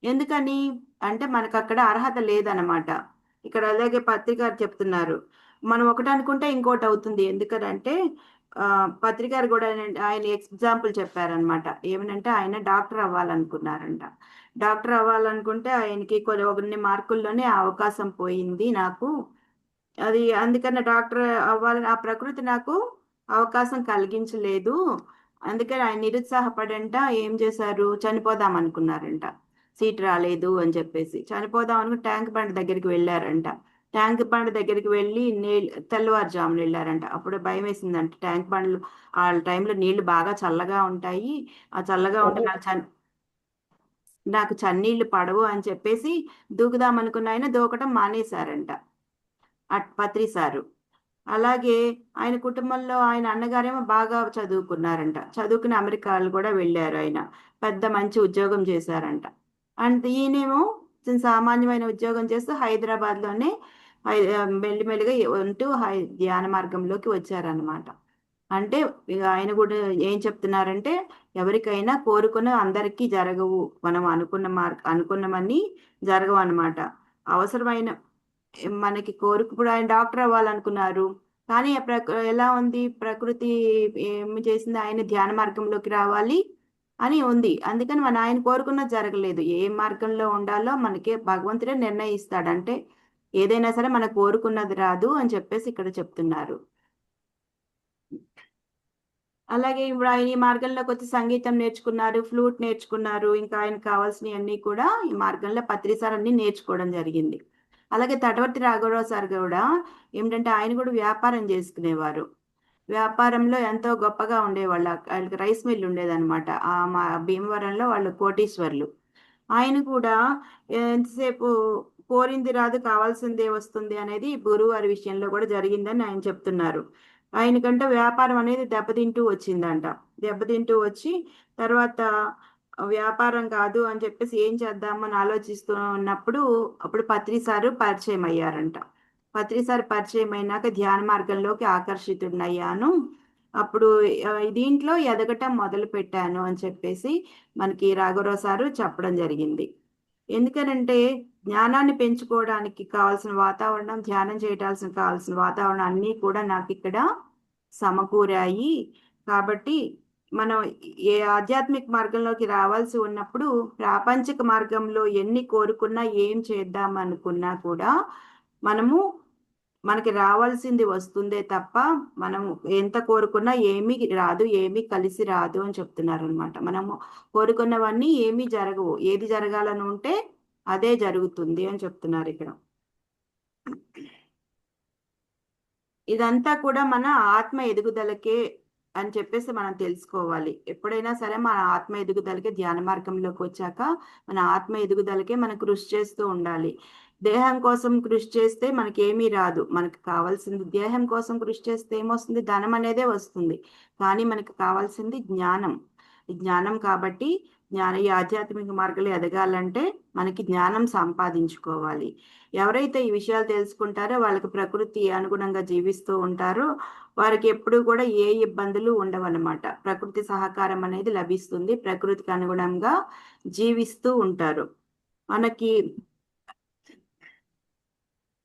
ఎందుకని అంటే మనకు అక్కడ అర్హత లేదనమాట. ఇక్కడ అలాగే పత్రికారు చెప్తున్నారు, మనం ఒకటి అనుకుంటే ఇంకోటి అవుతుంది. ఎందుకనంటే పత్రికారు కూడా ఆయన ఎగ్జాంపుల్ చెప్పారనమాట. ఏమనంటే ఆయన డాక్టర్ అవ్వాలనుకున్నారంట. డాక్టర్ అవ్వాలనుకుంటే ఆయనకి కొన్ని మార్కుల్లోనే ఆ అవకాశం పోయింది నాకు, అది అందుకని డాక్టర్ అవ్వాలని ఆ ప్రకృతి నాకు అవకాశం కలిగించలేదు. అందుకని ఆయన నిరుత్సాహపడంట ఏం చేశారు, చనిపోదాం అనుకున్నారంట. సీట్ రాలేదు అని చెప్పేసి చనిపోదాం అనుకుని ట్యాంక్ బండ్ దగ్గరికి వెళ్ళారంట. ట్యాంక్ బండ్ దగ్గరికి వెళ్ళి తెల్లవారుజామున వెళ్ళారంట. అప్పుడు భయం వేసిందంట. ట్యాంక్ బండ్లు ఆ టైంలో నీళ్లు బాగా చల్లగా ఉంటాయి, ఆ చల్లగా ఉంటే నాకు చన్నీళ్లు పడవు అని చెప్పేసి దూకుదాం అనుకున్న ఆయన దూకటం మానేశారంట పత్రి సారు. అలాగే ఆయన కుటుంబంలో ఆయన అన్నగారేమో బాగా చదువుకున్నారంట. చదువుకుని అమెరికాలు కూడా వెళ్ళారు ఆయన. పెద్ద మంచి ఉద్యోగం చేశారంట. అంటే ఈయనేమో సామాన్యమైన ఉద్యోగం చేస్తూ హైదరాబాద్లోనే మెల్లిమెల్లిగా ఉంటూ ధ్యాన మార్గంలోకి వచ్చారనమాట. అంటే ఇక ఆయన కూడా ఏం చెప్తున్నారంటే, ఎవరికైనా కోరుకున్న అందరికీ జరగవు. మనం అనుకున్నవన్నీ జరగవు అనమాట. అవసరమైన మనకి ఇప్పుడు ఆయన డాక్టర్ అవ్వాలనుకున్నారు. కానీ ఎలా ఉంది ప్రకృతి, ఏమి చేసింది, ఆయన ధ్యాన మార్గంలోకి రావాలి అని ఉంది. అందుకని ఆయన కోరుకున్నది జరగలేదు. ఏ మార్గంలో ఉండాలో మనకి భగవంతుడే నిర్ణయిస్తాడు. అంటే ఏదైనా సరే మనం కోరుకున్నది రాదు అని చెప్పేసి ఇక్కడ చెప్తున్నారు. అలాగే ఇప్పుడు ఆయన ఈ మార్గంలోకి వచ్చి సంగీతం నేర్చుకున్నారు, ఫ్లూట్ నేర్చుకున్నారు. ఇంకా ఆయనకు కావాల్సినవన్నీ కూడా ఈ మార్గంలో పత్రిసార్ అన్ని నేర్చుకోవడం జరిగింది. అలాగే తటవర్తి రాఘవరావు సార్ కూడా ఏమిటంటే ఆయన కూడా వ్యాపారం చేసుకునేవారు. వ్యాపారంలో ఎంతో గొప్పగా ఉండేవాళ్ళు. వాళ్ళకి రైస్ మిల్ ఉండేదన్నమాట. మా భీమవరంలో వాళ్ళు కోటీశ్వర్లు. ఆయన కూడా ఎంతసేపు కోరింది రాదు కావాల్సిందే వస్తుంది అనేది గురువారి విషయంలో కూడా జరిగిందని ఆయన చెప్తున్నారు. ఆయనకంటే వ్యాపారం అనేది దెబ్బతింటూ వచ్చిందంట. దెబ్బతింటూ వచ్చి తర్వాత వ్యాపారం కాదు అని చెప్పేసి ఏం చేద్దామని ఆలోచిస్తూ ఉన్నప్పుడు అప్పుడు పత్రిసారు పరిచయం అయ్యారంట. పత్రిసారు పరిచయం అయినాక ధ్యాన మార్గంలోకి ఆకర్షితున్నయ్యాను. అప్పుడు దీంట్లో ఎదగటం మొదలు పెట్టాను అని చెప్పేసి మనకి రాఘవరావు సారు చెప్పడం జరిగింది. ఎందుకనంటే జ్ఞానాన్ని పెంచుకోవడానికి కావాల్సిన వాతావరణం, ధ్యానం చేయటాల్సిన కావాల్సిన వాతావరణం అన్నీ కూడా నాకు ఇక్కడ సమకూరాయి. కాబట్టి మనం ఏ ఆధ్యాత్మిక మార్గంలోకి రావాల్సి ఉన్నప్పుడు ప్రాపంచిక మార్గంలో ఎన్ని కోరుకున్నా ఏం చేద్దాం అనుకున్నా కూడా మనము మనకి రావాల్సింది వస్తుందే తప్ప మనము ఎంత కోరుకున్నా ఏమీ రాదు, ఏమీ కలిసి రాదు అని చెప్తున్నారు అనమాట. మనము కోరుకున్నవన్నీ ఏమీ జరగవు. ఏది జరగాలని ఉంటే అదే జరుగుతుంది అని చెప్తున్నారు ఇక్కడ. ఇదంతా కూడా మన ఆత్మ ఎదుగుదలకే అని చెప్పేసి మనం తెలుసుకోవాలి. ఎప్పుడైనా సరే మన ఆత్మ ఎదుగుదలకే, ధ్యాన మార్గంలోకి వచ్చాక మన ఆత్మ ఎదుగుదలకే మనం కృషి చేస్తూ ఉండాలి. దేహం కోసం కృషి చేస్తే మనకి ఏమీ రాదు. మనకు కావాల్సింది దేహం కోసం కృషి చేస్తే ఏమొస్తుంది? ధనం అనేదే వస్తుంది. కానీ మనకు కావాల్సింది జ్ఞానం. జ్ఞానం కాబట్టి ఈ ఆధ్యాత్మిక మార్గంలో ఎదగాలంటే మనకి జ్ఞానం సంపాదించుకోవాలి. ఎవరైతే ఈ విషయాలు తెలుసుకుంటారో వాళ్ళకి ప్రకృతి అనుగుణంగా జీవిస్తూ ఉంటారో వారికి ఎప్పుడూ కూడా ఏ ఇబ్బందులు ఉండవన్నమాట. ప్రకృతి సహకారం అనేది లభిస్తుంది. ప్రకృతికి అనుగుణంగా జీవిస్తూ ఉంటారు.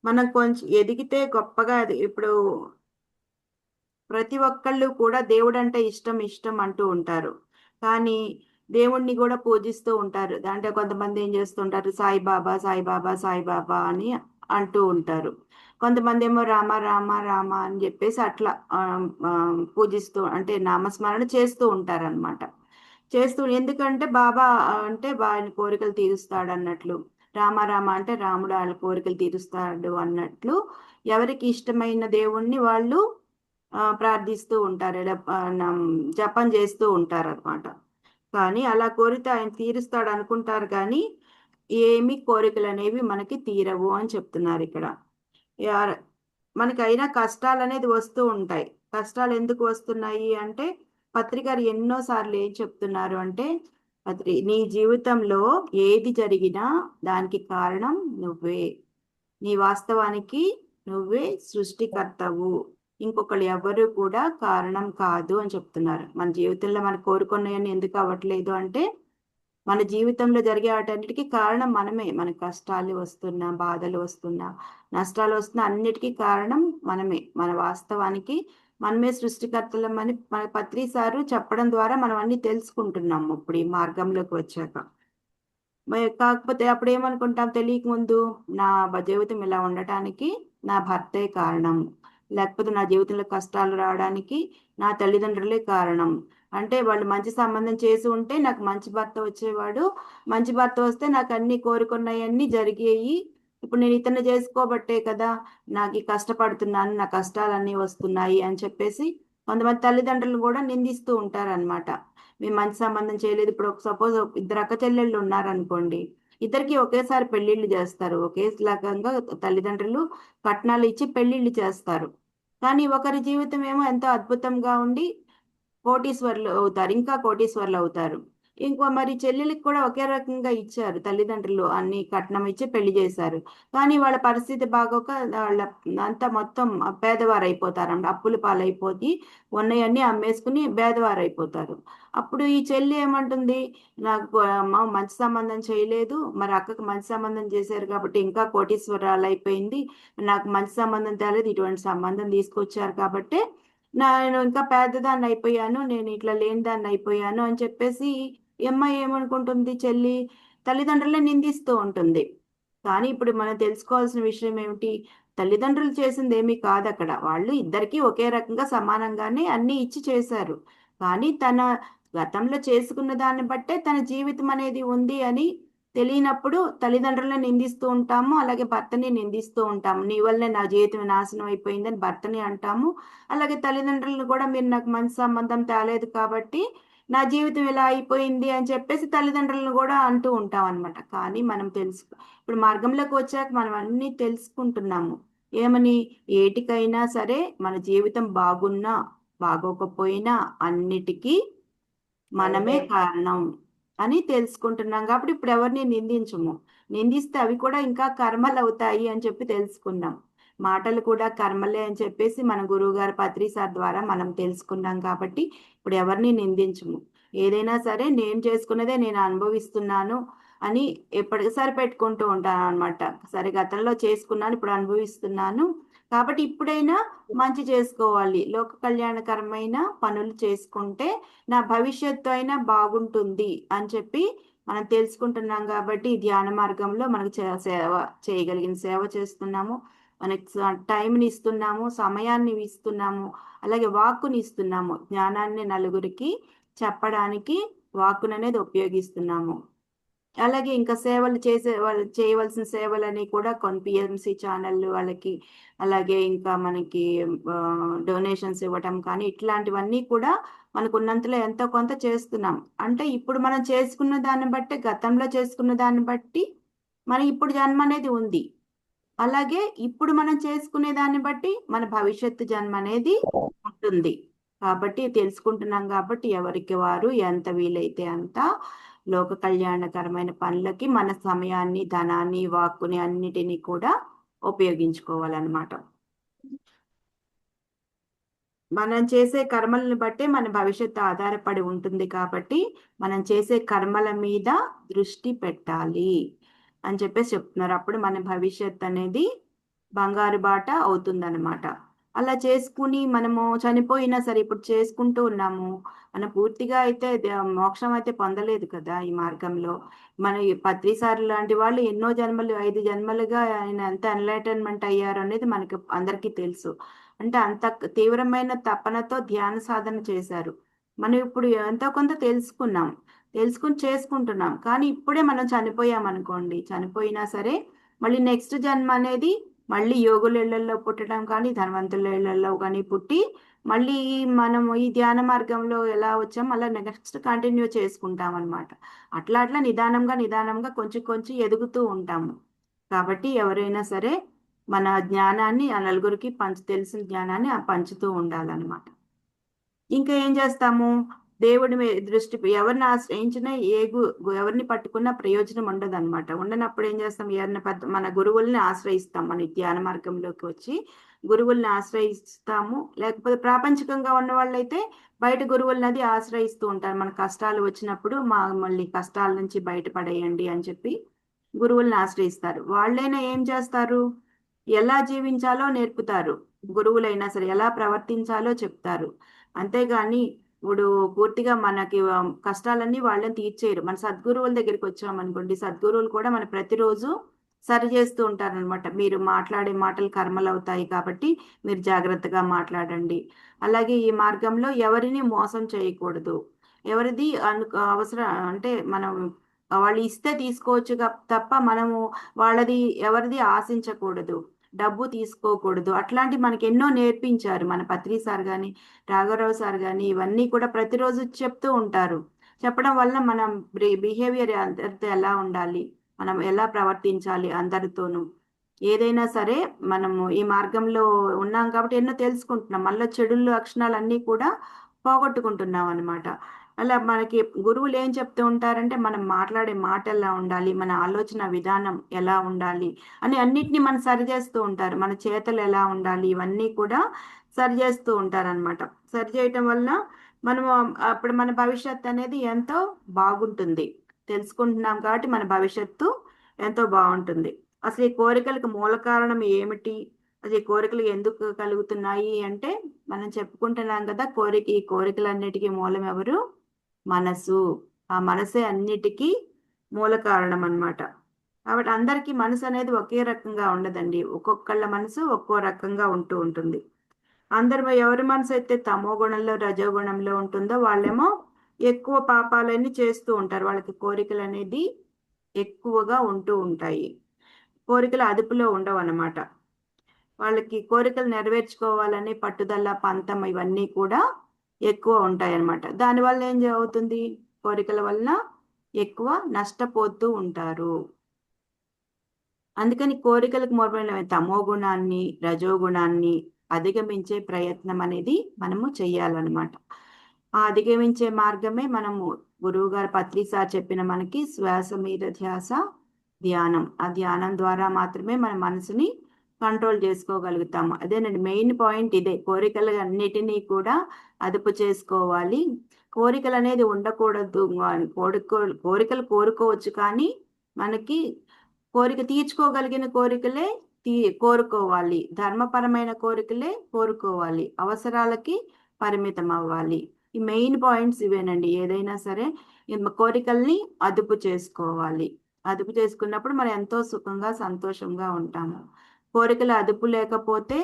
మనం కొంచెం ఎదిగితే గొప్పగా ఇప్పుడు ప్రతి ఒక్కళ్ళు కూడా దేవుడు అంటే ఇష్టం ఇష్టం అంటూ ఉంటారు. కానీ దేవుణ్ణి కూడా పూజిస్తూ ఉంటారు. దాంట్లో కొంతమంది ఏం చేస్తుంటారు, సాయిబాబా సాయిబాబా సాయిబాబా అని అంటూ ఉంటారు. కొంతమంది ఏమో రామ రామ రామ అని చెప్పేసి అట్లా పూజిస్తూ అంటే నామస్మరణ చేస్తూ ఉంటారనమాట. ఎందుకంటే బాబా అంటే ఆయన కోరికలు తీరుస్తాడు అన్నట్లు, రామ రామ అంటే రాముడు వాళ్ళ కోరికలు తీరుస్తాడు అన్నట్లు ఎవరికి ఇష్టమైన దేవుణ్ణి వాళ్ళు ప్రార్థిస్తూ ఉంటారు, జపం చేస్తూ ఉంటారు అనమాట. కానీ అలా కోరితే ఆయన తీరుస్తాడు అనుకుంటారు, కానీ ఏమి కోరికలు అనేవి మనకి తీరవు అని చెప్తున్నారు ఇక్కడ. మనకైనా కష్టాలు అనేది వస్తూ ఉంటాయి. కష్టాలు ఎందుకు వస్తున్నాయి అంటే పత్రికారు ఎన్నోసార్లు ఏం చెప్తున్నారు అంటే, నీ జీవితంలో ఏది జరిగినా దానికి కారణం నువ్వే. నీ వాస్తవానికి నువ్వే సృష్టికర్తవు, ఇంకొకళ్ళు ఎవరు కూడా కారణం కాదు అని చెప్తున్నారు. మన జీవితంలో మనం కోరుకున్నాయని ఎందుకు అవ్వట్లేదు అంటే మన జీవితంలో జరిగే వాటన్నిటికీ కారణం మనమే. మన కష్టాలు వస్తున్నా, బాధలు వస్తున్నా, నష్టాలు వస్తున్నా అన్నిటికీ కారణం మనమే. మన వాస్తవానికి మనమే సృష్టికర్తలమని మన పత్రిసారు చెప్పడం ద్వారా మనం అన్ని తెలుసుకుంటున్నాము ఇప్పుడు ఈ మార్గంలోకి వచ్చాక. కాకపోతే అప్పుడు ఏమనుకుంటాం, తెలియక ముందు నా జీవితం ఇలా ఉండటానికి నా భర్తే కారణం, లేకపోతే నా జీవితంలో కష్టాలు రావడానికి నా తల్లిదండ్రులే కారణం. అంటే వాళ్ళు మంచి సంబంధం చేసి ఉంటే నాకు మంచి భర్త వచ్చేవాడు, మంచి భర్త వస్తే నాకు అన్ని కోరుకున్నాయన్నీ జరిగేయి. ఇప్పుడు నేను ఇతను చేసుకోబట్టే కదా నాకు ఈ కష్టపడుతున్నాను, నా కష్టాలన్నీ వస్తున్నాయి అని చెప్పేసి కొంతమంది తల్లిదండ్రులు కూడా నిందిస్తూ ఉంటారనమాట. మేము మంచి సంబంధం చేయలేదు. ఇప్పుడు సపోజ్ ఇద్దరు అక్క చెల్లెళ్ళు ఉన్నారనుకోండి, ఇద్దరికి ఒకేసారి పెళ్లిళ్ళు చేస్తారు. ఒకే రకంగా తల్లిదండ్రులు కట్నాలు ఇచ్చి పెళ్లిళ్ళు చేస్తారు. కానీ ఒకరి జీవితం ఏమో ఎంతో అద్భుతంగా ఉండి కోటీశ్వరులు అవుతారు. ఇంకా కోటీశ్వరులు అవుతారు. ఇంకో మరి చెల్లెలికి కూడా ఒకే రకంగా ఇచ్చారు తల్లిదండ్రులు. అన్ని కట్నం ఇచ్చి పెళ్లి చేశారు. కానీ వాళ్ళ పరిస్థితి బాగోక వాళ్ళ అంతా మొత్తం పేదవారైపోతారంట. అప్పుల పాలైపోయి ఉన్నయన్నీ అమ్మేసుకుని పేదవారైపోతారు. అప్పుడు ఈ చెల్లి ఏమంటుంది, నాకు అమ్మ మంచి సంబంధం చేయలేదు. మరి అక్కకి మంచి సంబంధం చేశారు కాబట్టి ఇంకా కోటీశ్వరాలైపోయింది. నాకు మంచి సంబంధం తేలేదు. ఇటువంటి సంబంధం తీసుకొచ్చారు కాబట్టే నేను ఇంకా పేదదాన్ని అయిపోయాను. నేను ఇట్లా లేనిదాన్ని అయిపోయాను అని చెప్పేసి ఈ అమ్మాయి ఏమనుకుంటుంది, చెల్లి తల్లిదండ్రులే నిందిస్తూ ఉంటుంది. కానీ ఇప్పుడు మనం తెలుసుకోవాల్సిన విషయం ఏమిటి? తల్లిదండ్రులు చేసింది ఏమీ కాదక్కడ. వాళ్ళు ఇద్దరికీ ఒకే రకంగా సమానంగానే అన్నీ ఇచ్చి చేశారు. కానీ తన గతంలో చేసుకున్న దాన్ని బట్టే తన జీవితం అనేది ఉంది అని తెలియనప్పుడు తల్లిదండ్రులను నిందిస్తూ ఉంటాము. అలాగే భర్తని నిందిస్తూ ఉంటాము. నీ వల్లే నా జీవితం నాశనం అయిపోయిందని భర్తని అంటాము. అలాగే తల్లిదండ్రులను కూడా మీరు నాకు మంచి సంబంధం తేలేదు కాబట్టి నా జీవితం ఇలా అయిపోయింది అని చెప్పేసి తల్లిదండ్రులను కూడా అంటూ ఉంటాం అనమాట. కానీ మనం ఇప్పుడు మార్గంలోకి వచ్చాక మనం అన్నీ తెలుసుకుంటున్నాము. ఏమని? ఏటికైనా సరే మన జీవితం బాగున్నా బాగోకపోయినా అన్నిటికీ మనమే కారణం అని తెలుసుకుంటున్నాం కాబట్టి ఇప్పుడు ఎవరిని నిందించము. నిందిస్తే అవి కూడా ఇంకా కర్మలు అవుతాయి అని చెప్పి తెలుసుకున్నాం. మాటలు కూడా కర్మలే అని చెప్పేసి మన గురువుగారు పత్రి సార్ ద్వారా మనం తెలుసుకున్నాం కాబట్టి ఇప్పుడు ఎవరిని నిందించము. ఏదైనా సరే నేను చేసుకున్నదే నేను అనుభవిస్తున్నాను అని ఎప్పటికసారి పెట్టుకుంటూ ఉంటాను అనమాట. సరే గతంలో చేసుకున్నాను, ఇప్పుడు అనుభవిస్తున్నాను కాబట్టి ఇప్పుడైనా మంచి చేసుకోవాలి. లోక కళ్యాణకరమైన పనులు చేసుకుంటే నా భవిష్యత్తు అయినా బాగుంటుంది అని చెప్పి మనం తెలుసుకుంటున్నాం కాబట్టి ఈ ధ్యాన మార్గంలో మనకు సేవ చేయగలిగిన సేవ చేస్తున్నాము. మనకి టైంని ఇస్తున్నాము, సమయాన్ని ఇస్తున్నాము, అలాగే వాక్కుని ఇస్తున్నాము. జ్ఞానాన్ని నలుగురికి చెప్పడానికి వాక్కుననేది ఉపయోగిస్తున్నాము. అలాగే ఇంకా సేవలు చేసే వాళ్ళు చేయవలసిన సేవలని కూడా కొన్ని పిఎంసి ఛానళ్ళు వాళ్ళకి, అలాగే ఇంకా మనకి డొనేషన్స్ ఇవ్వటం కానీ ఇట్లాంటివన్నీ కూడా మనకున్నంతలో ఎంతో కొంత చేస్తున్నాం. అంటే ఇప్పుడు మనం చేసుకున్న దాన్ని బట్టి, గతంలో చేసుకున్న దాన్ని బట్టి మన ఇప్పుడు జన్మ అనేది ఉంది. అలాగే ఇప్పుడు మనం చేసుకునే దాన్ని బట్టి మన భవిష్యత్తు జన్మ అనేది ఉంటుంది. కాబట్టి తెలుసుకుంటున్నాం కాబట్టి ఎవరికి వారు ఎంత వీలైతే అంత లోక కళ్యాణకరమైన పనులకి మన సమయాన్ని, ధనాన్ని, వాక్కుని అన్నిటిని కూడా ఉపయోగించుకోవాలన్నమాట. మనం చేసే కర్మలను బట్టే మన భవిష్యత్తు ఆధారపడి ఉంటుంది కాబట్టి మనం చేసే కర్మల మీద దృష్టి పెట్టాలి అని చెప్పేసి చెప్తున్నారు. అప్పుడు మన భవిష్యత్ అనేది బంగారు బాట అవుతుందన్నమాట. అలా చేసుకుని మనము చనిపోయినా సరే ఇప్పుడు చేసుకుంటూ ఉన్నాము. మనం పూర్తిగా అయితే మోక్షం అయితే పొందలేదు కదా ఈ మార్గంలో. మన ఈ పత్రిసారి లాంటి వాళ్ళు ఎన్నో జన్మలు 5 జన్మలుగా ఆయన ఎంత ఎన్లైటన్మెంట్ అయ్యారు అనేది మనకి అందరికీ తెలుసు. అంటే అంత తీవ్రమైన తపనతో ధ్యాన సాధన చేశారు. మనం ఇప్పుడు ఎంతో కొంత తెలుసుకున్నాం. తెలుసుకుని చేసుకుంటున్నాం. కానీ ఇప్పుడే మనం చనిపోయామనుకోండి, చనిపోయినా సరే మళ్ళీ నెక్స్ట్ జన్మ అనేది మళ్ళీ యోగుల ఇళ్లల్లో పుట్టడం కానీ, ధనవంతుల ఇళ్లల్లో కానీ పుట్టి మళ్ళీ మనం ఈ ధ్యాన మార్గంలో ఎలా వచ్చాం అలా నెక్స్ట్ కంటిన్యూ చేసుకుంటాం అనమాట. అట్లా అట్లా నిదానంగా నిదానంగా కొంచెం కొంచెం ఎదుగుతూ ఉంటాము. కాబట్టి ఎవరైనా సరే మన జ్ఞానాన్ని ఆ నలుగురికి తెలిసిన జ్ఞానాన్ని పంచుతూ ఉండాలన్నమాట. ఇంకా ఏం చేస్తాము? దేవుడి దృష్టి ఎవరిని ఆశ్రయించినా ఎవరిని పట్టుకున్నా ప్రయోజనం ఉండదన్నమాట. ఉండనప్పుడు ఏం చేస్తాం? ఎవరిని మన గురువుల్ని ఆశ్రయిస్తాం. మన ధ్యాన మార్గంలోకి వచ్చి గురువుల్ని ఆశ్రయిస్తాము. లేకపోతే ప్రాపంచికంగా ఉన్న వాళ్ళైతే బయట గురువులనది ఆశ్రయిస్తూ ఉంటారు. మన కష్టాలు వచ్చినప్పుడు మళ్ళీ కష్టాల నుంచి బయటపడేయండి అని చెప్పి గురువుల్ని ఆశ్రయిస్తారు. వాళ్ళైనా ఏం చేస్తారు? ఎలా జీవించాలో నేర్పుతారు. గురువులైనా సరే ఎలా ప్రవర్తించాలో చెప్తారు. అంతేగాని ఇప్పుడు పూర్తిగా మనకి కష్టాలన్నీ వాళ్ళని తీర్చేయరు. మన సద్గురువుల దగ్గరికి వచ్చామనుకోండి, సద్గురువులు కూడా మన ప్రతిరోజు సరి చేస్తూ ఉంటారనమాట. మీరు మాట్లాడే మాటలు కర్మలు అవుతాయి కాబట్టి మీరు జాగ్రత్తగా మాట్లాడండి. అలాగే ఈ మార్గంలో ఎవరిని మోసం చేయకూడదు. ఎవరిది అవసరం అంటే మనం వాళ్ళు ఇస్తే తీసుకోవచ్చు తప్ప మనము వాళ్ళది ఎవరిది ఆశించకూడదు. డబ్బు తీసుకోకూడదు. అట్లాంటి మనకి ఎన్నో నేర్పించారు. మన పత్రి సార్ గాని, రాఘవరావు సార్ గాని ఇవన్నీ కూడా ప్రతిరోజు చెప్తూ ఉంటారు. చెప్పడం వల్ల మనం బిహేవియర్ అందరితో ఎలా ఉండాలి, మనం ఎలా ప్రవర్తించాలి అందరితోనూ ఏదైనా సరే మనము ఈ మార్గంలో ఉన్నాం కాబట్టి ఎన్నో తెలుసుకుంటున్నాం. మళ్ళీ చెడు లక్షణాలన్నీ కూడా పోగొట్టుకుంటున్నాం అనమాట. అలా మనకి గురువులు ఏం చెప్తూ ఉంటారంటే, మనం మాట్లాడే మాట ఎలా ఉండాలి, మన ఆలోచన విధానం ఎలా ఉండాలి అని అన్నిటిని మనం సరిచేస్తూ ఉంటారు. మన చేతలు ఎలా ఉండాలి, ఇవన్నీ కూడా సరిచేస్తూ ఉంటారనమాట. సరిచేయటం వల్ల మనము అప్పుడు మన భవిష్యత్తు అనేది ఎంతో బాగుంటుంది. తెలుసుకుంటున్నాం కాబట్టి మన భవిష్యత్తు ఎంతో బాగుంటుంది. అసలు ఈ కోరికలకు మూల కారణం ఏమిటి? అసలు ఈ కోరికలు ఎందుకు కలుగుతున్నాయి అంటే, మనం చెప్పుకుంటున్నాం కదా! ఈ కోరికలన్నిటికీ మూలం ఎవరు? మనసు. ఆ మనసే అన్నిటికీ మూల కారణం అన్నమాట. కాబట్టి అందరికీ మనసు అనేది ఒకే రకంగా ఉండదండి. ఒక్కొక్కళ్ళ మనసు ఒక్కో రకంగా ఉంటూ ఉంటుంది. ఎవరి మనసైతే తమో గుణంలో, రజో గుణంలో ఉంటుందో వాళ్ళేమో ఎక్కువ పాపాలన్నీ చేస్తూ ఉంటారు. వాళ్ళకి కోరికలనేది ఎక్కువగా ఉంటూ ఉంటాయి. కోరికలు అదుపులో ఉండవన్నమాట. వాళ్ళకి కోరికలు నెరవేర్చుకోవాలని పట్టుదల, పంతం ఇవన్నీ కూడా ఎక్కువ ఉంటాయన్నమాట. దానివల్ల ఏం అవుతుంది? కోరికల వలన ఎక్కువ నష్టపోతూ ఉంటారు. అందుకని కోరికలకు మూలమైన తమో గుణాన్ని, రజో గుణాన్ని అధిగమించే ప్రయత్నం అనేది మనము చెయ్యాలన్నమాట. ఆ అధిగమించే మార్గమే మనము గురువుగారు పత్రి సార్ చెప్పిన మనకి శ్వాస మీద ధ్యాస, ధ్యానం. ఆ ధ్యానం ద్వారా మాత్రమే మన మనసుని కంట్రోల్ చేసుకోగలుగుతాము. అదేనండి మెయిన్ పాయింట్ ఇదే. కోరికలు అన్నిటినీ కూడా అదుపు చేసుకోవాలి. కోరికలు అనేది ఉండకూడదు. కోరికలు కోరుకోవచ్చు కానీ మనకి కోరిక తీర్చుకోగలిగిన కోరికలే తీ కోరుకోవాలి. ధర్మపరమైన కోరికలే కోరుకోవాలి. అవసరాలకి పరిమితం అవ్వాలి. ఈ మెయిన్ పాయింట్స్ ఇవేనండి. ఏదైనా సరే కోరికల్ని అదుపు చేసుకోవాలి. అదుపు చేసుకున్నప్పుడు మనం ఎంతో సుఖంగా, సంతోషంగా ఉంటాము. కోరికల అదుపు లేకపోతే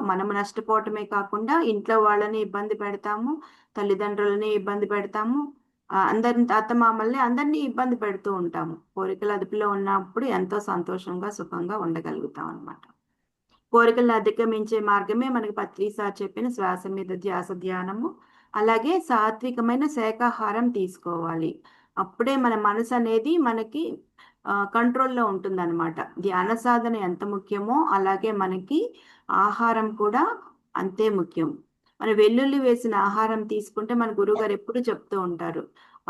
మనము నష్టపోవటమే కాకుండా ఇంట్లో వాళ్ళని ఇబ్బంది పెడతాము, తల్లిదండ్రులని ఇబ్బంది పెడతాము, అందరిని అత్తమామల్ని అందరినీ ఇబ్బంది పెడుతూ ఉంటాము. కోరికలు అదుపులో ఉన్నప్పుడు ఎంతో సంతోషంగా, సుఖంగా ఉండగలుగుతాం అన్నమాట. కోరికలను అధిగమించే మార్గమే మనకి పత్రి సార్ చెప్పిన శ్వాస మీద ధ్యాస ధ్యానము. అలాగే సాత్వికమైన శాకాహారం తీసుకోవాలి. అప్పుడే మన మనసు అనేది మనకి కంట్రోల్‌లో ఉంటుందన్నమాట. ధ్యాన సాధన ఎంత ముఖ్యమో అలాగే మనకి ఆహారం కూడా అంతే ముఖ్యం. మన వెల్లుల్లి వేసిన ఆహారం తీసుకుంటే మన గురువుగారు ఎప్పుడు చెప్తూ ఉంటారు.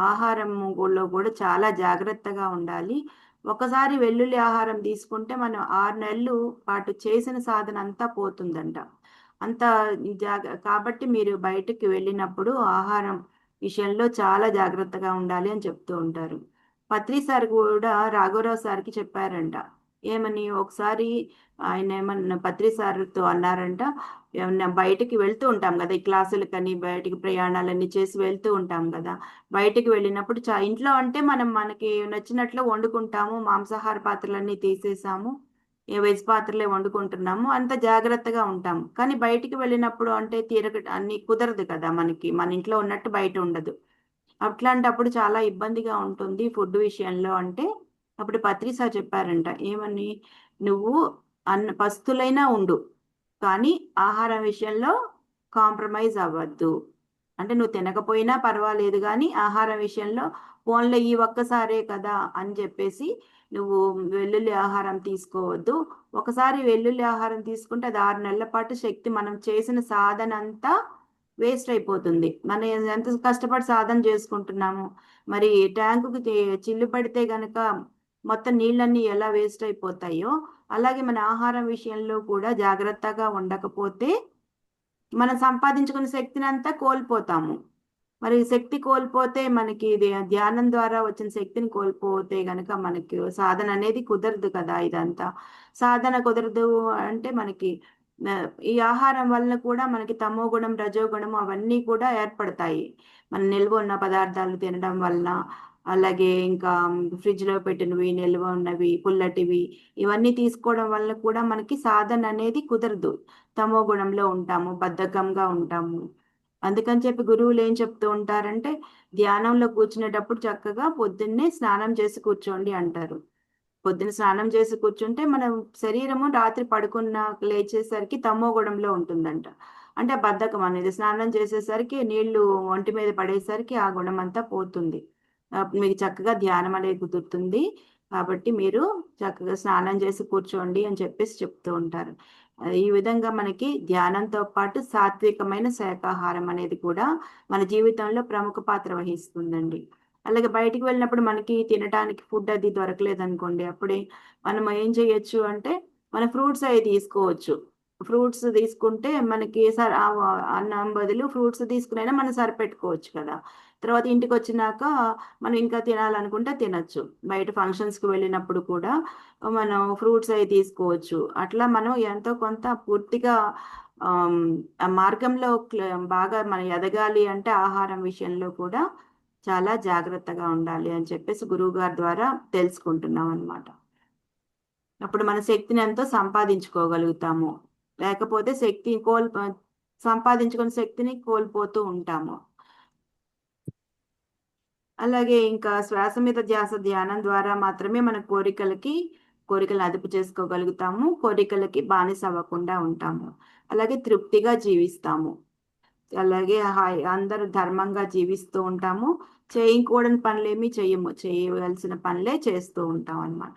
ఆహారంలో కూడా చాలా జాగ్రత్తగా ఉండాలి. ఒకసారి వెల్లుల్లి ఆహారం తీసుకుంటే మనం 6 నెలలు పాటు చేసిన సాధన అంతా పోతుందంట. అంత కాబట్టి మీరు బయటకి వెళ్ళినప్పుడు ఆహారం విషయంలో చాలా జాగ్రత్తగా ఉండాలి అని చెప్తూ ఉంటారు. పత్రి సార్ కూడా రాఘవరావు సార్‌కి చెప్పారంట. ఏమని ఒకసారి పత్రి సార్‌తో అన్నారంట, ఏమన్నా బయటికి వెళ్తూ ఉంటాం గదా! ఈ క్లాసులకని బయటికి ప్రయాణాలన్నీ చేసి వెళ్తూ ఉంటాం గదా! బయటికి వెళ్ళినప్పుడు ఇంట్లో అంటే మనకి నచ్చినట్లు వండుకుంటాము. మాంసాహార పాత్రలన్నీ తీసేసాము. వెజ్ పాత్రలే వండుకుంటున్నాము. అంత జాగ్రత్తగా ఉంటాము. కానీ బయటికి వెళ్ళినప్పుడు అంటే అన్నీ కుదరదు కదా! మనకి. మన ఇంట్లో ఉన్నట్టు బయట ఉండదు. అట్లాంటప్పుడు చాలా ఇబ్బందిగా ఉంటుంది ఫుడ్ విషయంలో అంటే, అప్పుడు పత్రి సార్ చెప్పారంట. ఏమని? "నువ్వు పస్తులైనా ఉండు. కానీ ఆహారం విషయంలో కాంప్రమైజ్ అవ్వద్దు. అంటే నువ్వు తినకపోయినా పర్వాలేదు గానీ, ఆహారం విషయంలో పోన్లే ఈ ఒక్కసారే కదా అని చెప్పేసి నువ్వు వెల్లుల్లి ఆహారం తీసుకోవద్దు. ఒకసారి వెల్లుల్లి ఆహారం తీసుకుంటే అది 6 నెలల పాటు శక్తి మనం చేసిన సాధనంతా వేస్ట్ అయిపోతుంది. మనం ఎంత కష్టపడి సాధన చేసుకుంటున్నాము. మరి ట్యాంకుకి చిల్లు పడితే గనక మొత్తం నీళ్ళన్నీ ఎలా వేస్ట్ అయిపోతాయో, అలాగే మన ఆహారం విషయంలో కూడా జాగ్రత్తగా ఉండకపోతే మనం సంపాదించుకున్న శక్తినంతా కోల్పోతాము. మరి శక్తి కోల్పోతే మనకి ఇది ధ్యానం ద్వారా వచ్చిన శక్తిని కోల్పోతే గనక మనకి సాధన అనేది కుదరదు కదా! ఇదంతా. సాధన కుదరదు అంటే మనకి ఈ ఆహారం వలన కూడా మనకి తమో గుణం, రజో గుణం అవన్నీ కూడా ఏర్పడతాయి. మన నిల్వ ఉన్న పదార్థాలు తినడం వలన, అలాగే ఇంకా ఫ్రిడ్జ్‌లో పెట్టినవి, నిల్వ ఉన్నవి, పుల్లటివి ఇవన్నీ తీసుకోవడం వల్ల కూడా మనకి సాధన అనేది కుదరదు. తమో గుణంలో ఉంటాము, బద్ధకంగా ఉంటాము. అందుకని చెప్పి గురువులేం చెప్తూ ఉంటారంటే, ధ్యానంలో కూర్చునేటప్పుడు చక్కగా పొద్దున్నే స్నానం చేసి కూర్చోండి అంటారు. పొద్దున స్నానం చేసి కూర్చుంటే మనం శరీరము రాత్రి లేచేసరికి తమో గుణంలో ఉంటుందంట. అంటే బద్ధకం అనేది. స్నానం చేసేసరికి నీళ్లు ఒంటి మీద పడేసరికి ఆ గుణమంతా పోతుంది. మీకు చక్కగా ధ్యానం అనేది కుదురుతుంది. కాబట్టి మీరు చక్కగా స్నానం చేసి కూర్చోండి అని చెప్పేసి చెప్తూ ఉంటారు. ఈ విధంగా మనకి ధ్యానంతో పాటు సాత్వికమైన శాకాహారం అనేది కూడా మన జీవితంలో ప్రముఖ పాత్ర వహిస్తుందండి. అలాగే బయటికి వెళ్ళినప్పుడు మనకి తినటానికి ఫుడ్ అది దొరకలేదనుకోండి, అప్పుడే మనం ఏం చేయొచ్చు అంటే మన ఫ్రూట్స్ అవి తీసుకోవచ్చు. ఫ్రూట్స్ తీసుకుంటే మనకి అన్నం బదులు ఫ్రూట్స్ తీసుకునైనా మనం సరిపెట్టుకోవచ్చు కదా. తర్వాత ఇంటికి వచ్చినాక మనం ఇంకా తినాలనుకుంటే తినొచ్చు. బయట ఫంక్షన్స్‌కి వెళ్ళినప్పుడు కూడా మనం ఫ్రూట్స్ అవి తీసుకోవచ్చు. అట్లా మనం ఎంతో కొంత పూర్తిగా ఆహ్, ఆ మార్గంలో బాగా మనం ఎదగాలి అంటే ఆహారం విషయంలో కూడా చాలా జాగ్రత్తగా ఉండాలి అని చెప్పేసి గురువుగారి ద్వారా తెలుసుకుంటున్నామనమాట. అప్పుడు మన శక్తిని ఎంతో సంపాదించుకోగలుగుతాము. లేకపోతే సంపాదించుకున్న శక్తిని కోల్పోతూ ఉంటాము. అలాగే ఇంకా శ్వాస మీద ధ్యాస ధ్యానం ద్వారా మాత్రమే మన కోరికలను అదుపు చేసుకోగలుగుతాము. కోరికలకి బానిస అవ్వకుండా ఉంటాము. అలాగే తృప్తిగా జీవిస్తాము. అలాగే అందరూ ధర్మంగా జీవిస్తూ ఉంటాము. చేయకూడని పనులేమీ చెయ్యము. చేయవలసిన పనులే చేస్తూ ఉంటాం అన్నమాట.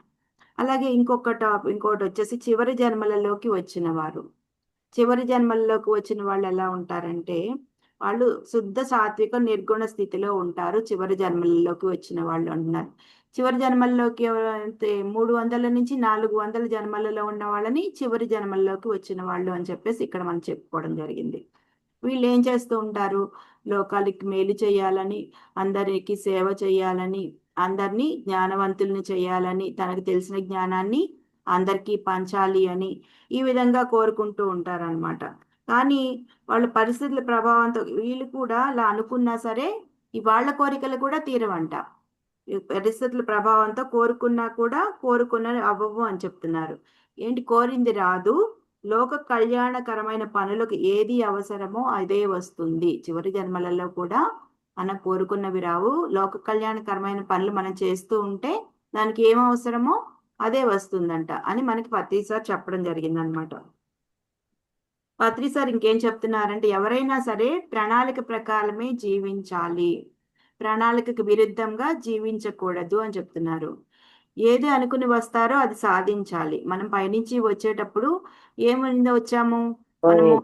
అలాగే ఇంకోటొచ్చేసి చివరి జన్మలలోకి వచ్చిన వారు. చివరి జన్మల్లోకి వచ్చిన వాళ్ళు ఎలా ఉంటారంటే, వాళ్ళు శుద్ధ సాత్విక నిర్గుణ స్థితిలో ఉంటారు. చివరి జన్మలలోకి వచ్చిన వాళ్ళు అంటున్నారు. చివరి జన్మల్లోకి ఎవరైతే 300-400 జన్మలలో ఉన్న వాళ్ళని చివరి జన్మల్లోకి వచ్చిన వాళ్ళు అని చెప్పేసి ఇక్కడ మనం చెప్పుకోవడం జరిగింది. వీళ్ళేం చేస్తూ ఉంటారు? లోకాలకి మేలు చేయాలని, అందరికి సేవ చేయాలని, అందరినీ జ్ఞానవంతుల్ని చేయాలని, తనకు తెలిసిన జ్ఞానాన్ని అందరికీ పంచాలి అని, ఈ విధంగా కోరుకుంటూ ఉంటారనమాట. కానీ వాళ్ళ పరిస్థితుల ప్రభావంతో వీళ్ళు కూడా అలా అనుకున్నా సరే, వాళ్ళ కోరికలు కూడా తీరవంట. ఈ పరిస్థితుల ప్రభావంతో కోరుకున్నా కూడా కోరుకున్నవి అవ్వవు అని చెప్తున్నారు. ఏంటి కోరింది రాదు. లోక కళ్యాణకరమైన పనులకు ఏది అవసరమో అదే వస్తుంది. చివరి జన్మలలో కూడా మనం కోరుకున్నవి రావు. లోక కళ్యాణకరమైన పనులు మనం చేస్తూ ఉంటే దానికి ఏం అవసరమో అదే వస్తుందంట అని మనకి పత్రి సార్ చెప్పడం జరిగిందనమాట. పత్రి సార్ ఇంకేం చెప్తున్నారంటే ఎవరైనా సరే ప్రణాళిక ప్రకారమే జీవించాలి. ప్రణాళికకు విరుద్ధంగా జీవించకూడదు అని చెప్తున్నారు. ఏది అనుకుని వస్తారో అది సాధించాలి. మనం పైనుంచి వచ్చేటప్పుడు ఏమైందో వచ్చాము? మనము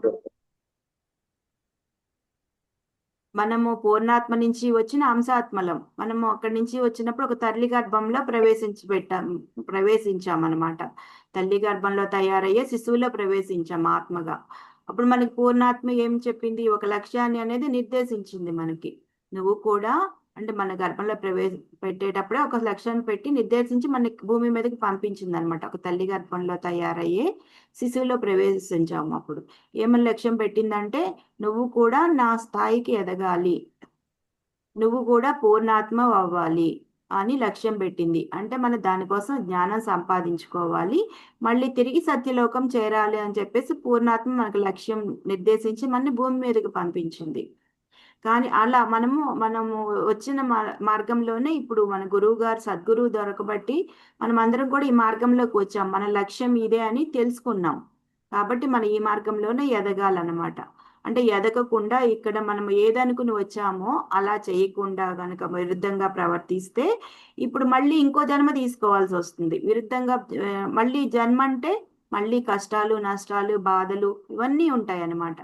మనము పూర్ణాత్మ నుంచి వచ్చిన అంశాత్మలం. మనము అక్కడి నుంచి వచ్చినప్పుడు ఒక తల్లి గర్భంలో ప్రవేశించామనమాట. తల్లి గర్భంలో తయారయ్యే శిశువులో ప్రవేశించాం ఆత్మగా. అప్పుడు మనకి పూర్ణాత్మ ఏం చెప్పింది? ఒక లక్ష్యాన్ని అనేది నిర్దేశించింది మనకి. నువ్వు కూడా అంటే మన గర్భంలో పెట్టేటప్పుడే ఒక లక్ష్యాన్ని పెట్టి నిర్దేశించి మనకి భూమి మీదకి పంపించిందనమాట. ఒక తల్లి గర్భంలో తయారయ్యే శిశువులో ప్రవేశించాము అప్పుడు. ఏమని లక్ష్యం పెట్టిందంటే నువ్వు కూడా నా స్థాయికి ఎదగాలి. నువ్వు కూడా పూర్ణాత్మ అవ్వాలి అని లక్ష్యం పెట్టింది. అంటే మనం దానికోసం జ్ఞానం సంపాదించుకోవాలి. మళ్ళీ తిరిగి సత్యలోకం చేరాలి అని చెప్పేసి పూర్ణాత్మ మనకు లక్ష్యం నిర్దేశించి మనని భూమి మీదకి పంపించింది. కానీ అలా మనము వచ్చిన మార్గంలోనే ఇప్పుడు మన గురువుగారు సద్గురువు దొరకబట్టి మనమందరం కూడా ఈ మార్గంలోకి వచ్చాం. మన లక్ష్యం ఇదే అని తెలుసుకున్నాం. కాబట్టి మనం ఈ మార్గంలోనే ఎదగాలన్నమాట. అంటే ఎదగకుండా ఇక్కడ మనం ఏదనుకుని వచ్చామో అలా చేయకుండా గనక విరుద్ధంగా ప్రవర్తిస్తే ఇప్పుడు మళ్ళీ ఇంకో జన్మ తీసుకోవాల్సొస్తుంది. విరుద్ధంగా మళ్ళీ జన్మ అంటే మళ్ళీ కష్టాలు, నష్టాలు, బాధలు ఇవన్నీ ఉంటాయన్నమాట.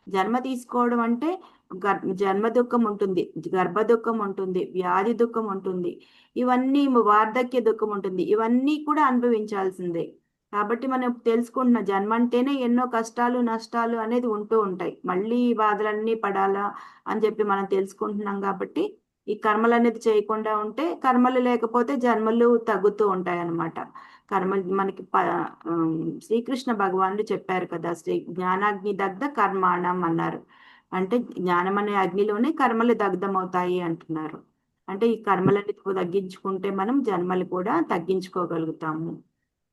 జన్మ తీసుకోవడం అంటే జన్మ దుఃఖం ఉంటుంది, గర్భ దుఃఖం ఉంటుంది, వ్యాధి దుఃఖం ఉంటుంది, ఇవన్నీ వార్ధక్య దుఃఖం ఉంటుంది. ఇవన్నీ కూడా అనుభవించాల్సిందే. కాబట్టి మనం తెలుసుకుంటున్న జన్మ అంటేనే ఎన్నో కష్టాలు, నష్టాలు అనేది ఉంటూ ఉంటాయి. మళ్ళీ ఈ బాధలన్నీ పడాలా అని చెప్పి మనం తెలుసుకుంటున్నాం కాబట్టి ఈ కర్మలు అనేది చేయకుండా ఉంటే కర్మలు లేకపోతే జన్మలు తగ్గుతూ ఉంటాయన్నమాట. కర్మలు మనకి శ్రీకృష్ణ భగవానుడు చెప్పారు కదా, జ్ఞానాగ్ని దగ్ధ కర్మాణం అన్నారు. అంటే జ్ఞానం అనే అగ్నిలోనే కర్మలు దగ్ధమవుతాయి అంటున్నారు. అంటే ఈ కర్మలని తగ్గించుకుంటే మనం జన్మలు కూడా తగ్గించుకోగలుగుతాము.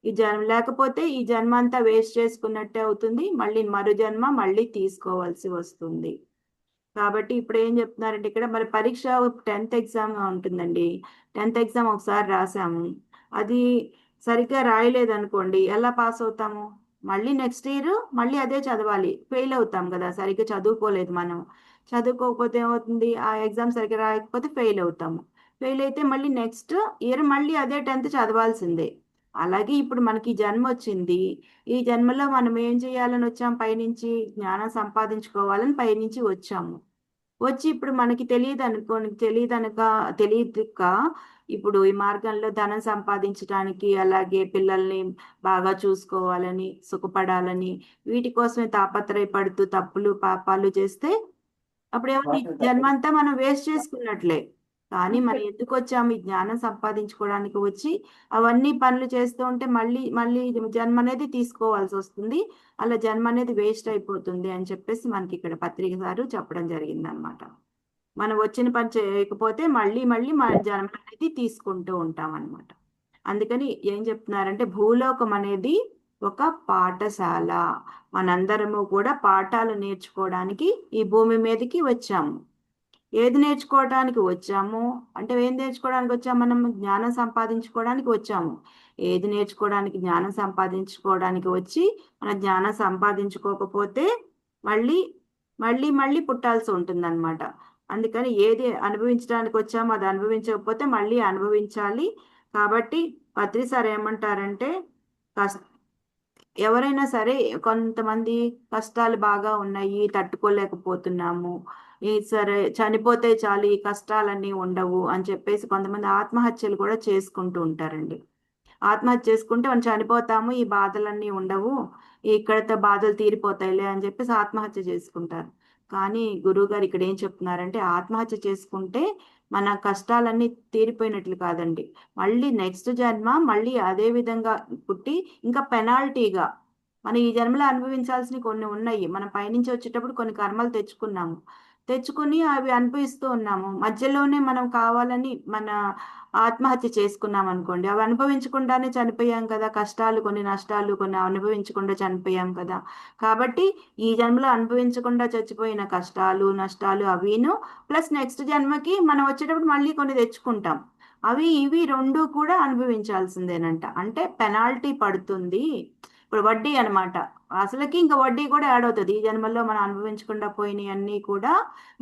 ఈ జన్మ లేకపోతే ఈ జన్మ అంతా వేస్ట్ చేసుకున్నట్టే అవుతుంది. మళ్ళీ మరు జన్మ మళ్ళీ తీసుకోవాల్సి వస్తుంది. కాబట్టి ఇప్పుడు ఏం చెప్తున్నారంటే ఇక్కడ మరి పరీక్ష 10th ఎగ్జామ్ ఉంటుందండి. 10th ఎగ్జామ్ ఒకసారి రాసాము. అది సరిగ్గా రాయలేదనుకోండి ఎలా పాస్ అవుతాము? మళ్ళీ నెక్స్ట్ ఇయర్ మళ్ళీ అదే చదవాలి. ఫెయిల్ అవుతాం కదా! సరిగ్గా చదువుకోలేదు మనం. చదువుకోకపోతే ఏమవుతుంది? ఆ ఎగ్జామ్ సరిగ్గా రాయకపోతే ఫెయిల్ అవుతాము. ఫెయిల్ అయితే మళ్ళీ నెక్స్ట్ ఇయర్ మళ్ళీ అదే 10th చదవాల్సిందే. అలాగే ఇప్పుడు మనకి జన్మ వచ్చింది. ఈ జన్మలో మనం ఏం చేయాలని వచ్చాం? పైనుంచి జ్ఞానం సంపాదించుకోవాలని పైనుంచి వచ్చాము. వచ్చి ఇప్పుడు మనకి తెలియదుక ఇప్పుడు ఈ మార్గంలో ధనం సంపాదించడానికి, అలాగే పిల్లల్ని బాగా చూసుకోవాలని, సుఖపడాలని, వీటి కోసమే తాపత్రయపడుతూ తప్పులు పాపాలు చేస్తే అప్పుడు ఏమన్నా ఈ జన్మంతా మనం వేస్ట్ చేసుకున్నట్లే. కానీ మనం ఎందుకు వచ్చాము? ఈ జ్ఞానం సంపాదించుకోవడానికి వచ్చి అవన్నీ పనులు చేస్తూ ఉంటే మళ్ళీ మళ్ళీ జన్మ అనేది తీసుకోవాల్సి వస్తుంది. అలా జన్మ అనేది వేస్ట్ అయిపోతుంది అని చెప్పేసి మనకి ఇక్కడ పత్రిక గారు చెప్పడం జరిగింది అనమాట. మనం వచ్చిన పని చేయకపోతే మళ్ళీ మళ్ళీ మన జన్మ అనేది తీసుకుంటూ ఉంటాం అనమాట. అందుకని ఏం చెప్తున్నారంటే భూలోకం అనేది ఒక పాఠశాల. మనందరము కూడా పాఠాలు నేర్చుకోవడానికి ఈ భూమి మీదకి వచ్చాము. ఏది నేర్చుకోవడానికి వచ్చాము అంటే ఏం నేర్చుకోవడానికి వచ్చాము? మనం జ్ఞానం సంపాదించుకోవడానికి వచ్చాము. ఏది నేర్చుకోవడానికి? జ్ఞానం సంపాదించుకోవడానికి వచ్చి మన జ్ఞానం సంపాదించుకోకపోతే మళ్ళీ మళ్ళీ మళ్ళీ పుట్టాల్సి ఉంటుందన్నమాట. అందుకని ఏది అనుభవించడానికి వచ్చామో అది అనుభవించకపోతే మళ్ళీ అనుభవించాలి. కాబట్టి పత్రి సార్ ఏమంటారంటే కష్ట ఎవరైనా సరే కొంతమంది కష్టాలు బాగా ఉన్నాయి, తట్టుకోలేకపోతున్నాము, ఈ సరే చనిపోతే చాలు ఈ కష్టాలన్నీ ఉండవు అని చెప్పేసి కొంతమంది ఆత్మహత్యలు కూడా చేసుకుంటూ ఉంటారండి. ఆత్మహత్య చేసుకుంటే మనం చనిపోతాము, ఈ బాధలన్నీ ఉండవు, ఇక్కడితో బాధలు తీరిపోతాయిలే అని చెప్పేసి ఆత్మహత్య చేసుకుంటారు. కానీ గురువు గారు ఇక్కడ ఏం చెప్తున్నారంటే ఆత్మహత్య చేసుకుంటే మన కష్టాలన్నీ తీరిపోయినట్లు కాదండి. మళ్ళీ నెక్స్ట్ జన్మ మళ్ళీ అదే విధంగా పుట్టి ఇంకా పెనాల్టీగా మనం ఈ జన్మలో అనుభవించాల్సినవి కొన్ని ఉన్నాయి. మనం పైనుంచి వచ్చేటప్పుడు కొన్ని కర్మలు తెచ్చుకుని అవి అనుభవిస్తూ ఉన్నాము. మధ్యలోనే మనం కావాలని మన ఆత్మహత్య చేసుకున్నాం అనుకోండి, అవి అనుభవించకుండానే చనిపోయాం కదా. కష్టాలు కొన్ని, నష్టాలు కొన్ని అనుభవించకుండా చనిపోయాం కదా. కాబట్టి ఈ జన్మలో అనుభవించకుండా చచ్చిపోయిన కష్టాలు, నష్టాలు అవిను ప్లస్ నెక్స్ట్ జన్మకి మనం వచ్చేటప్పుడు మళ్ళీ కొన్ని తెచ్చుకుంటాం. అవి ఇవి రెండు కూడా అనుభవించాల్సిందేనంట. అంటే పెనాల్టీ పడుతుంది. ఇప్పుడు వడ్డీ అనమాట. అసలుకి ఇంకా వడ్డీ కూడా యాడ్ అవుతుంది. ఈ జన్మలో మనం అనుభవించకుండా పోయినవన్నీ కూడా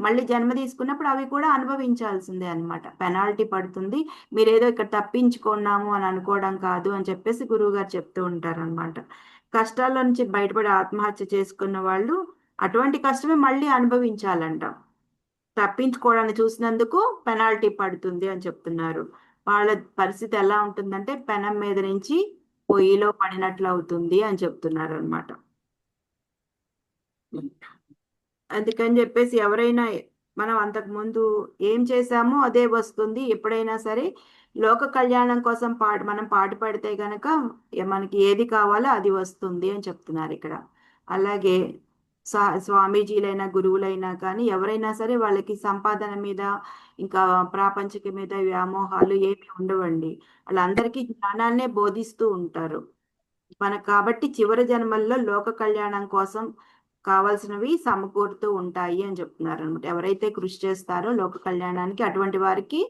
మళ్ళీ జన్మ తీసుకున్నప్పుడు అవి కూడా అనుభవించాల్సిందే అనమాట. పెనాల్టీ పడుతుంది. మీరేదో ఇక్కడ తప్పించుకున్నాము అని అనుకోవడం కాదు అని చెప్పేసి గురువు గారు చెప్తూ ఉంటారు అనమాట. కష్టాల నుంచి బయటపడి ఆత్మహత్య చేసుకున్న వాళ్ళు అటువంటి కష్టమే మళ్ళీ అనుభవించాలంట. తప్పించుకోవడాన్ని చూసినందుకు పెనాల్టీ పడుతుంది అని చెప్తున్నారు. వాళ్ళ పరిస్థితి ఎలా ఉంటుందంటే పెనం మీద నుంచి పొయ్యిలో పడినట్లు అవుతుంది అని చెప్తున్నారు అనమాట. అందుకని చెప్పేసి ఎవరైనా మనం అంతకు ముందు ఏం చేశామో అదే వస్తుంది. ఎప్పుడైనా సరే లోక కళ్యాణం కోసం మనం పాటుపడితే గనక మనకి ఏది కావాలో అది వస్తుంది అని చెప్తున్నారు ఇక్కడ. అలాగే స్వామీజీలైనా గురువులైనా కానీ ఎవరైనా సరే వాళ్ళకి సంపాదన మీద ఇంకా ప్రాపంచిక మీద వ్యామోహాలు ఏమి ఉండవండి. వాళ్ళందరికీ జ్ఞానాన్నే బోధిస్తూ ఉంటారు మనకు. కాబట్టి చివరి జన్మల్లో లోక కళ్యాణం కోసం కావాల్సినవి సమకూరుతూ ఉంటాయి అని చెప్తున్నారు అనమాట. ఎవరైతే కృషి చేస్తారో లోక కళ్యాణానికి అటువంటి వారికి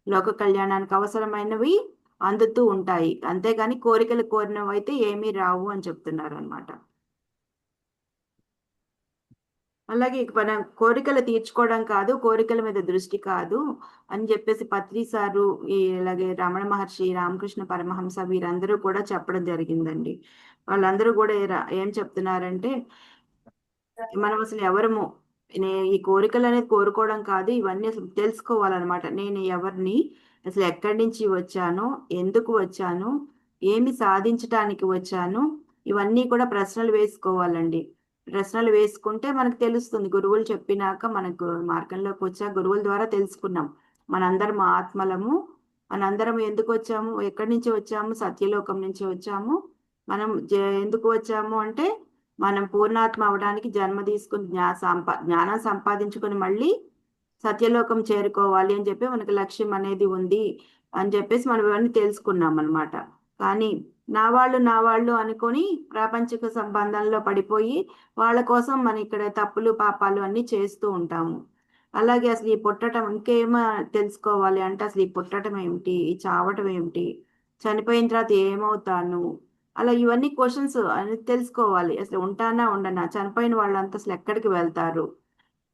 లోక కళ్యాణానికి అవసరమైనవి అందుతూ ఉంటాయి. అంతేగాని కోరికలు కోరినవి అయితే ఏమీ రావు అని చెప్తున్నారు అనమాట. అలాగే మనం కోరికలు తీర్చుకోవడం కాదు, కోరికల మీద దృష్టి కాదు అని చెప్పేసి పత్రి సారు ఇలాగే రమణ మహర్షి, రామకృష్ణ పరమహంస వీరందరూ కూడా చెప్పడం జరిగిందండి. వాళ్ళందరూ కూడా ఏం చెప్తున్నారంటే మనం అసలు ఎవరము, ఈ కోరికలు అనేది కోరుకోవడం కాదు, ఇవన్నీ అసలు తెలుసుకోవాలన్నమాట. నేను ఎవరిని, అసలు ఎక్కడి నుంచి వచ్చాను, ఎందుకు వచ్చాను, ఏమి సాధించటానికి వచ్చాను, ఇవన్నీ కూడా ప్రశ్నలు వేసుకోవాలండి. ప్రశ్నలు వేసుకుంటే మనకు తెలుస్తుంది. గురువులు చెప్పినాక మనకు మార్గంలోకి వచ్చా గురువుల ద్వారా తెలుసుకున్నాం మనందరం ఆత్మలము, మనందరం ఎందుకు వచ్చాము, ఎక్కడి నుంచి వచ్చాము, సత్యలోకం నుంచి వచ్చాము. మనం ఎందుకు వచ్చాము అంటే మనం పూర్ణాత్మ అవడానికి జన్మ తీసుకుని జ్ఞానం సంపాదించుకుని మళ్ళీ సత్యలోకం చేరుకోవాలి అని చెప్పి మనకి లక్ష్యం అనేది ఉంది అని చెప్పేసి మనం ఇవన్నీ తెలుసుకున్నాం అనమాట. కానీ నా వాళ్ళు అనుకొని ప్రాపంచిక సంబంధంలో పడిపోయి వాళ్ళ కోసం మనం ఇక్కడ తప్పులు పాపాలు అన్ని చేస్తూ ఉంటాము. అలాగే అసలు ఈ పుట్టడం ఇంకేమో తెలుసుకోవాలి అంటే అసలు ఈ పుట్టడం ఏమిటి, ఈ చావటం ఏమిటి, చనిపోయిన తర్వాత ఏమవుతాను, అలా ఇవన్నీ క్వశ్చన్స్ అని తెలుసుకోవాలి. అసలు ఉంటానా ఉండనా, చనిపోయిన వాళ్ళంతా అసలు ఎక్కడికి వెళ్తారు,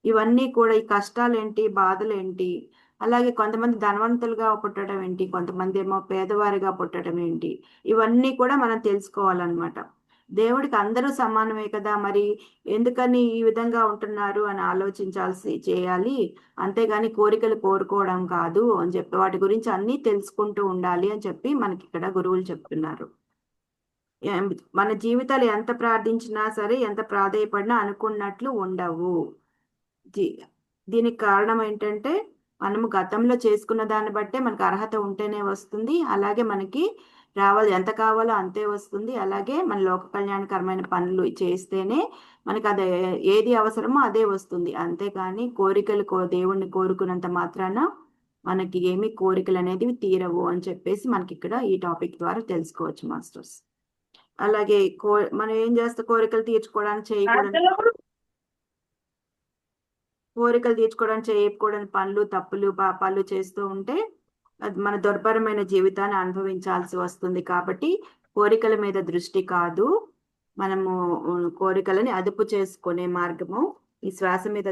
ఇవన్నీ కూడా ఈ కష్టాలేంటి, బాధలేంటి, అలాగే కొంతమంది ధనవంతులుగా పుట్టడం ఏంటి, కొంతమంది ఏమో పేదవారిగా పుట్టడం ఏంటి, ఇవన్నీ కూడా మనం తెలుసుకోవాలన్నమాట. దేవుడికి అందరూ సమానమే కదా, మరి ఎందుకని ఈ విధంగా ఉంటున్నారు అని చేయాలి. అంతేగాని కోరికలు కోరుకోవడం కాదు అని చెప్పి వాటి గురించి అన్నీ తెలుసుకుంటూ ఉండాలి అని చెప్పి మనకి ఇక్కడ గురువులు చెప్తున్నారు. మన జీవితాలు ఎంత ప్రార్థించినా సరే, ఎంత ప్రాధేయపడినా అనుకున్నట్లు ఉండవు. దీనికి కారణం ఏంటంటే మనము గతంలో చేసుకున్న దాన్ని బట్టే మనకు అర్హత ఉంటేనే వస్తుంది. అలాగే మనకి ఎంత కావాలో అంతే వస్తుంది. అలాగే మన లోక కళ్యాణకరమైన పనులు చేస్తేనే మనకి అది ఏది అవసరమో అదే వస్తుంది. అంతేకాని దేవుణ్ణి కోరుకున్నంత మాత్రాన మనకి ఏమి కోరికలు అనేది తీరవు అని చెప్పేసి మనకి ఇక్కడ ఈ టాపిక్ ద్వారా తెలుసుకోవచ్చు మాస్టర్స్. అలాగే మనం ఏం చేస్తాం, కోరికలు తీర్చుకోవడానికి చేయకూడని పనులు, తప్పులు, పాపాలు చేస్తూ ఉంటే అది మన దుర్భరమైన జీవితాన్ని అనుభవించాల్సి వస్తుంది. కాబట్టి కోరికల మీద దృష్టి కాదు, మనము కోరికలని అదుపు చేసుకునే మార్గము ఈ శ్వాస మీద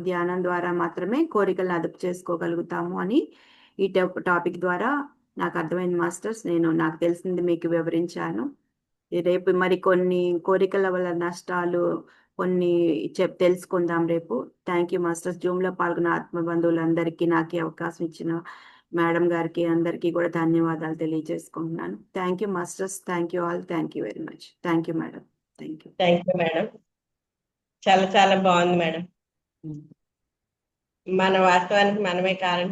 ధ్యానం ద్వారా మాత్రమే కోరికలను అదుపు చేసుకోగలుగుతాము అని ఈ టాపిక్ ద్వారా నాకు అర్థమైంది మాస్టర్స్. నాకు తెలిసింది మీకు వివరించాను. రేపు మరి కొన్ని కోరికల వల్ల నష్టాలు కొన్ని తెలుసుకుందాం రేపు. Thank you masters. జూమ్లో పాల్గొన్న ఆత్మబంధువులందరికీ నాకు ఈ అవకాశం ఇచ్చిన మేడం గారికి అందరికీ కూడా ధన్యవాదాలు తెలియజేసుకుంటున్నాను. Thank you masters. Thank you all. Thank you very much. Thank you madam. Thank you. Thank you madam. చాలా చాలా బాగుంది మేడం. మన వాస్తవానికి మనమే కారణం.